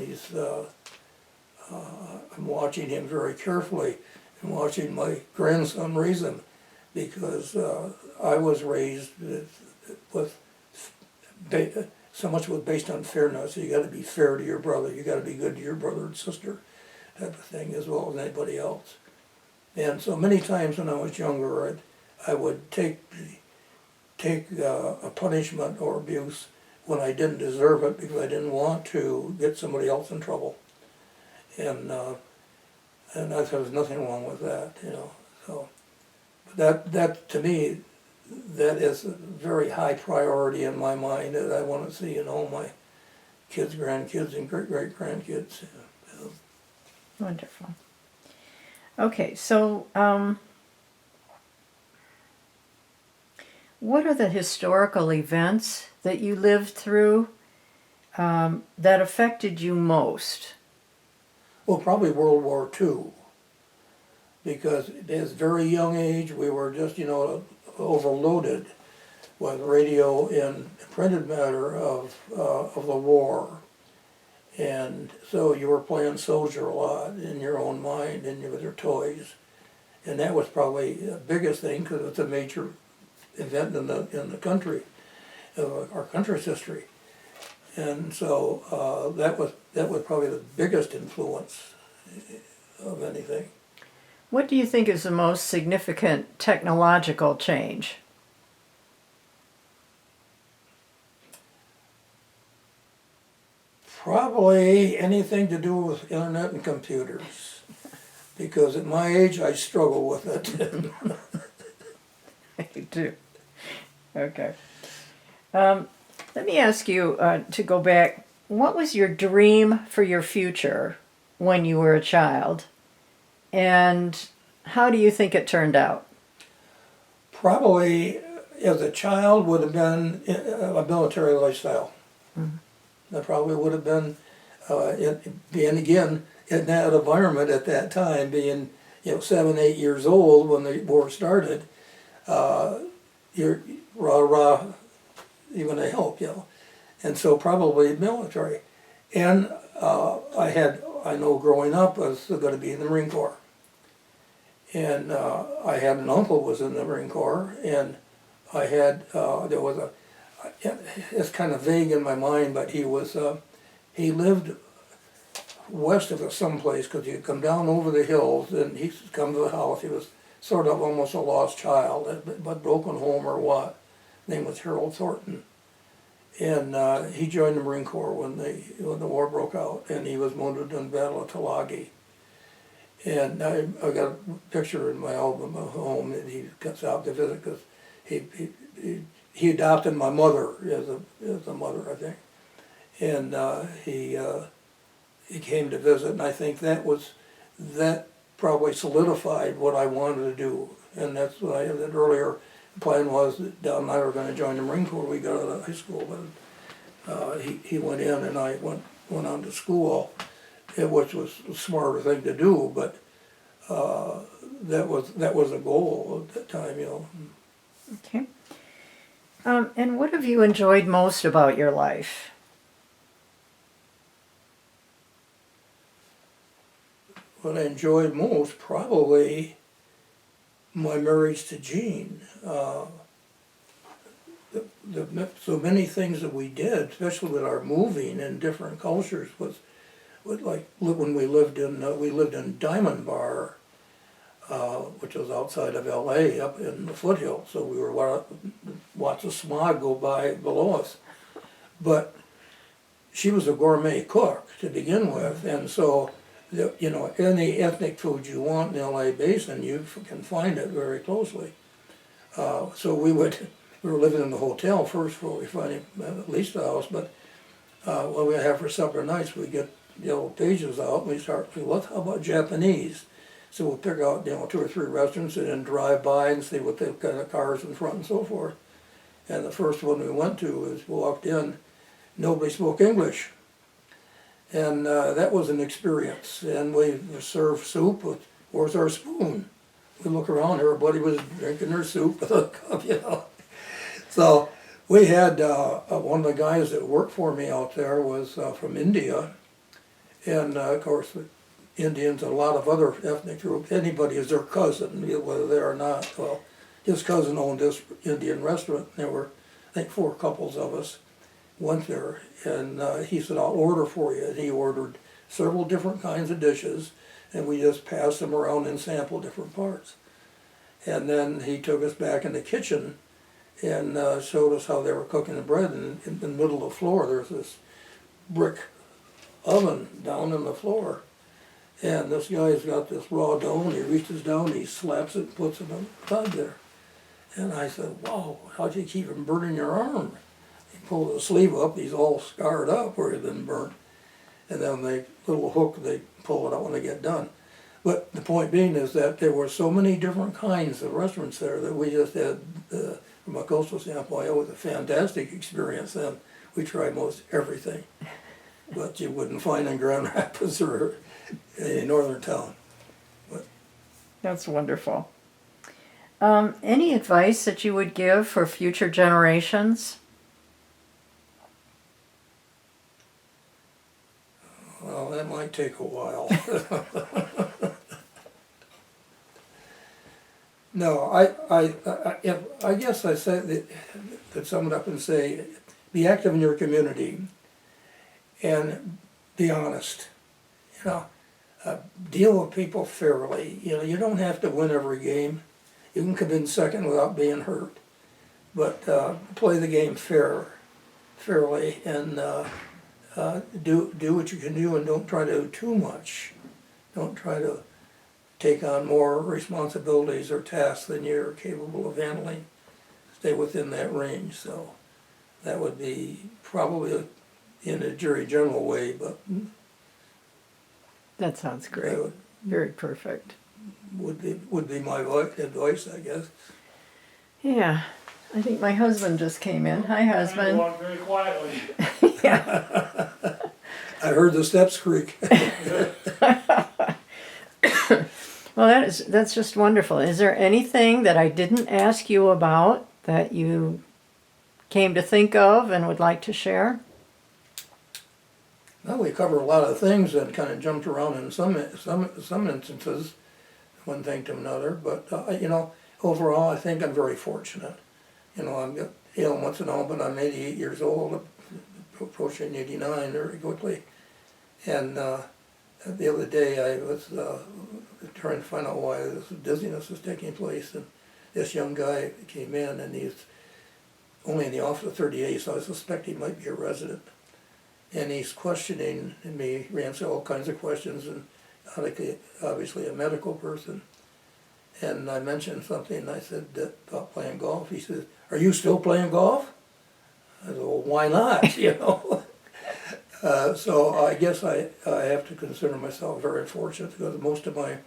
I'm watching him very carefully and watching my grandson raise him, because I was raised with so much was based on fairness. You got to be fair to your brother. You got to be good to your brother and sister, type of thing, as well as anybody else. And so many times when I was younger, I would take a punishment or abuse when I didn't deserve it, because I didn't want to get somebody else in trouble. And I thought there was nothing wrong with that, you know. So that to me, that is a very high priority in my mind, that I want to see in all my kids, grandkids, and great-great-grandkids. Yeah. Wonderful. Okay, so what are the historical events that you lived through that affected you most? Well, probably World War II, because at this very young age we were just, you know, overloaded with radio and printed matter of the war. And so you were playing soldier a lot in your own mind and with your toys. And that was probably the biggest thing, because it's a major event in the country, our country's history. And so that was probably the biggest influence of anything. What do you think is the most significant technological change? Probably anything to do with internet and computers, because at my age I struggle with it. I do. Okay. Let me ask you to go back. What was your dream for your future when you were a child? And how do you think it turned out? Probably, as a child, would have been a military lifestyle. Mm-hmm. That probably would have been, being again in that environment at that time, being 7, 8 years old when the war started. You're rah, you're going to help, and so probably military. And I know growing up I was going to be in the Marine Corps. And I had an uncle who was in the Marine Corps, and I had, there was it's kind of vague in my mind, but he lived west of us someplace, because he'd come down over the hills, and he'd come to the house. He was sort of almost a lost child, but broken home or what. His name was Harold Thornton. And he joined the Marine Corps when the war broke out, and he was wounded in the Battle of Tulagi. And I got a picture in my album of home that he comes out to visit, because he adopted my mother as a mother, I think. And he came to visit, and I think that probably solidified what I wanted to do. And that's what I had earlier. The plan was that Don and I were going to join the Marine Corps. We got out of high school, but he went in, and I went on to school, which was a smarter thing to do. But that was a goal at that time, Okay. And what have you enjoyed most about your life? What I enjoyed most, probably my marriage to Jean. So many things that we did, especially with our moving in different cultures, was like when we lived in Diamond Bar, which was outside of L.A. up in the foothills. So we were watch the smog go by below us. But she was a gourmet cook to begin with, and so any ethnic food you want in the L.A. Basin, you can find it very closely. So we were living in the hotel first before we finally leased the house, but what we have for supper nights, we get yellow pages out, and we start, how about Japanese? So we'll pick out 2 or 3 restaurants and then drive by and see what they've got of cars in front and so forth. And the first one we went to is walked in, nobody spoke English. And that was an experience. And we served soup with, where's our spoon? We look around, everybody was drinking their soup with a cup, So We had, one of the guys that worked for me out there was from India. And of course, Indians and a lot of other ethnic groups, anybody is their cousin, whether they are not. Well, his cousin owned this Indian restaurant. There were, I think, 4 couples of us went there. And he said, I'll order for you. And he ordered several different kinds of dishes. And we just passed them around and sampled different parts. And then he took us back in the kitchen and showed us how they were cooking the bread. And in the middle of the floor, there's this brick oven down in the floor. And this guy's got this raw dough, and he reaches down, he slaps it, and puts it on the top there. And I said, wow, how'd you keep from burning your arm? He pulled the sleeve up, he's all scarred up where he'd been burnt. And then the little hook, they pull it out when they get done. But the point being is that there were so many different kinds of restaurants there that we just had, from a coastal standpoint, it was a fantastic experience. And we tried most everything, but you wouldn't find in Grand Rapids or any northern town. But That's wonderful. Any advice that you would give for future generations? well, that might take a while. No, I guess I say that, could sum it up and say, be active in your community and be honest. You know, deal with people fairly. You know, you don't have to win every game. You can come in second without being hurt, but play the game fairly, and do what you can do, and don't try to do too much. Don't try to take on more responsibilities or tasks than you're capable of handling. Stay within that range. So that would be probably in a jury general way, but That sounds great. that Very perfect. would be my advice, I guess. Yeah. I think my husband just came in. Hi, I husband. walk very quietly. Yeah. I heard the steps creak. Well, that's just wonderful. Is there anything that I didn't ask you about that you came to think of and would like to share? Well, we cover a lot of things and kind of jumped around in some instances, one thing to another. But you know, overall, I think I'm very fortunate. You know, I've got ailments and all, but I'm 88 years old, approaching 89 very quickly. And the other day, I was trying to find out why this dizziness was taking place, and this young guy came in, and he's only in the office for 30 days, so I suspect he might be a resident. And he's questioning me, he answered all kinds of questions, and obviously a medical person. And I mentioned something, and I said about playing golf. He said, "Are you still playing golf?" I said, "Well, why not?" You know. So I guess I have to consider myself very fortunate, because most of my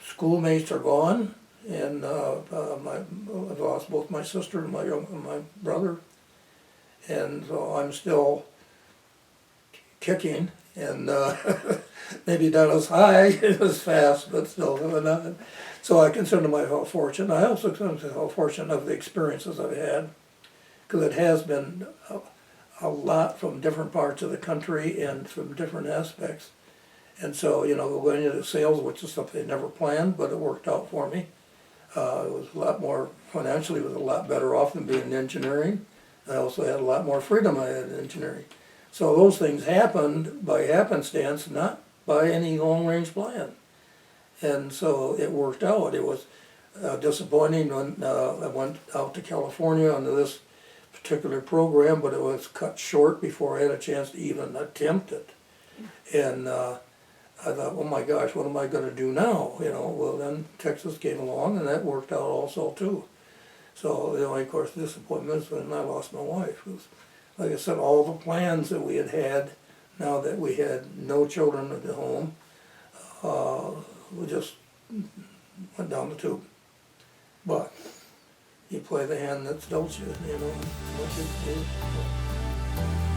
schoolmates are gone, and I've lost both my sister and my brother. And so I'm still kicking, and maybe not as high, as fast, but still going on. So I consider myself fortunate. I also consider myself fortunate of the experiences I've had, because it has been a lot from different parts of the country and from different aspects. And so, you know, going into sales, which is something I never planned, but it worked out for me. It was a lot more, financially, it was a lot better off than being in engineering. I also had a lot more freedom I had in engineering. So those things happened by happenstance, not by any long-range plan. And so it worked out. It was disappointing when I went out to California under this particular program, but it was cut short before I had a chance to even attempt it. And I thought, oh my gosh, what am I going to do now? You know, well then Texas came along, and that worked out also too. So the only, of course, disappointment is when I lost my wife. It was, like I said, all the plans that we had, now that we had no children at the home, we just went down the tube. But you play the hand that's dealt you, you know, what you do.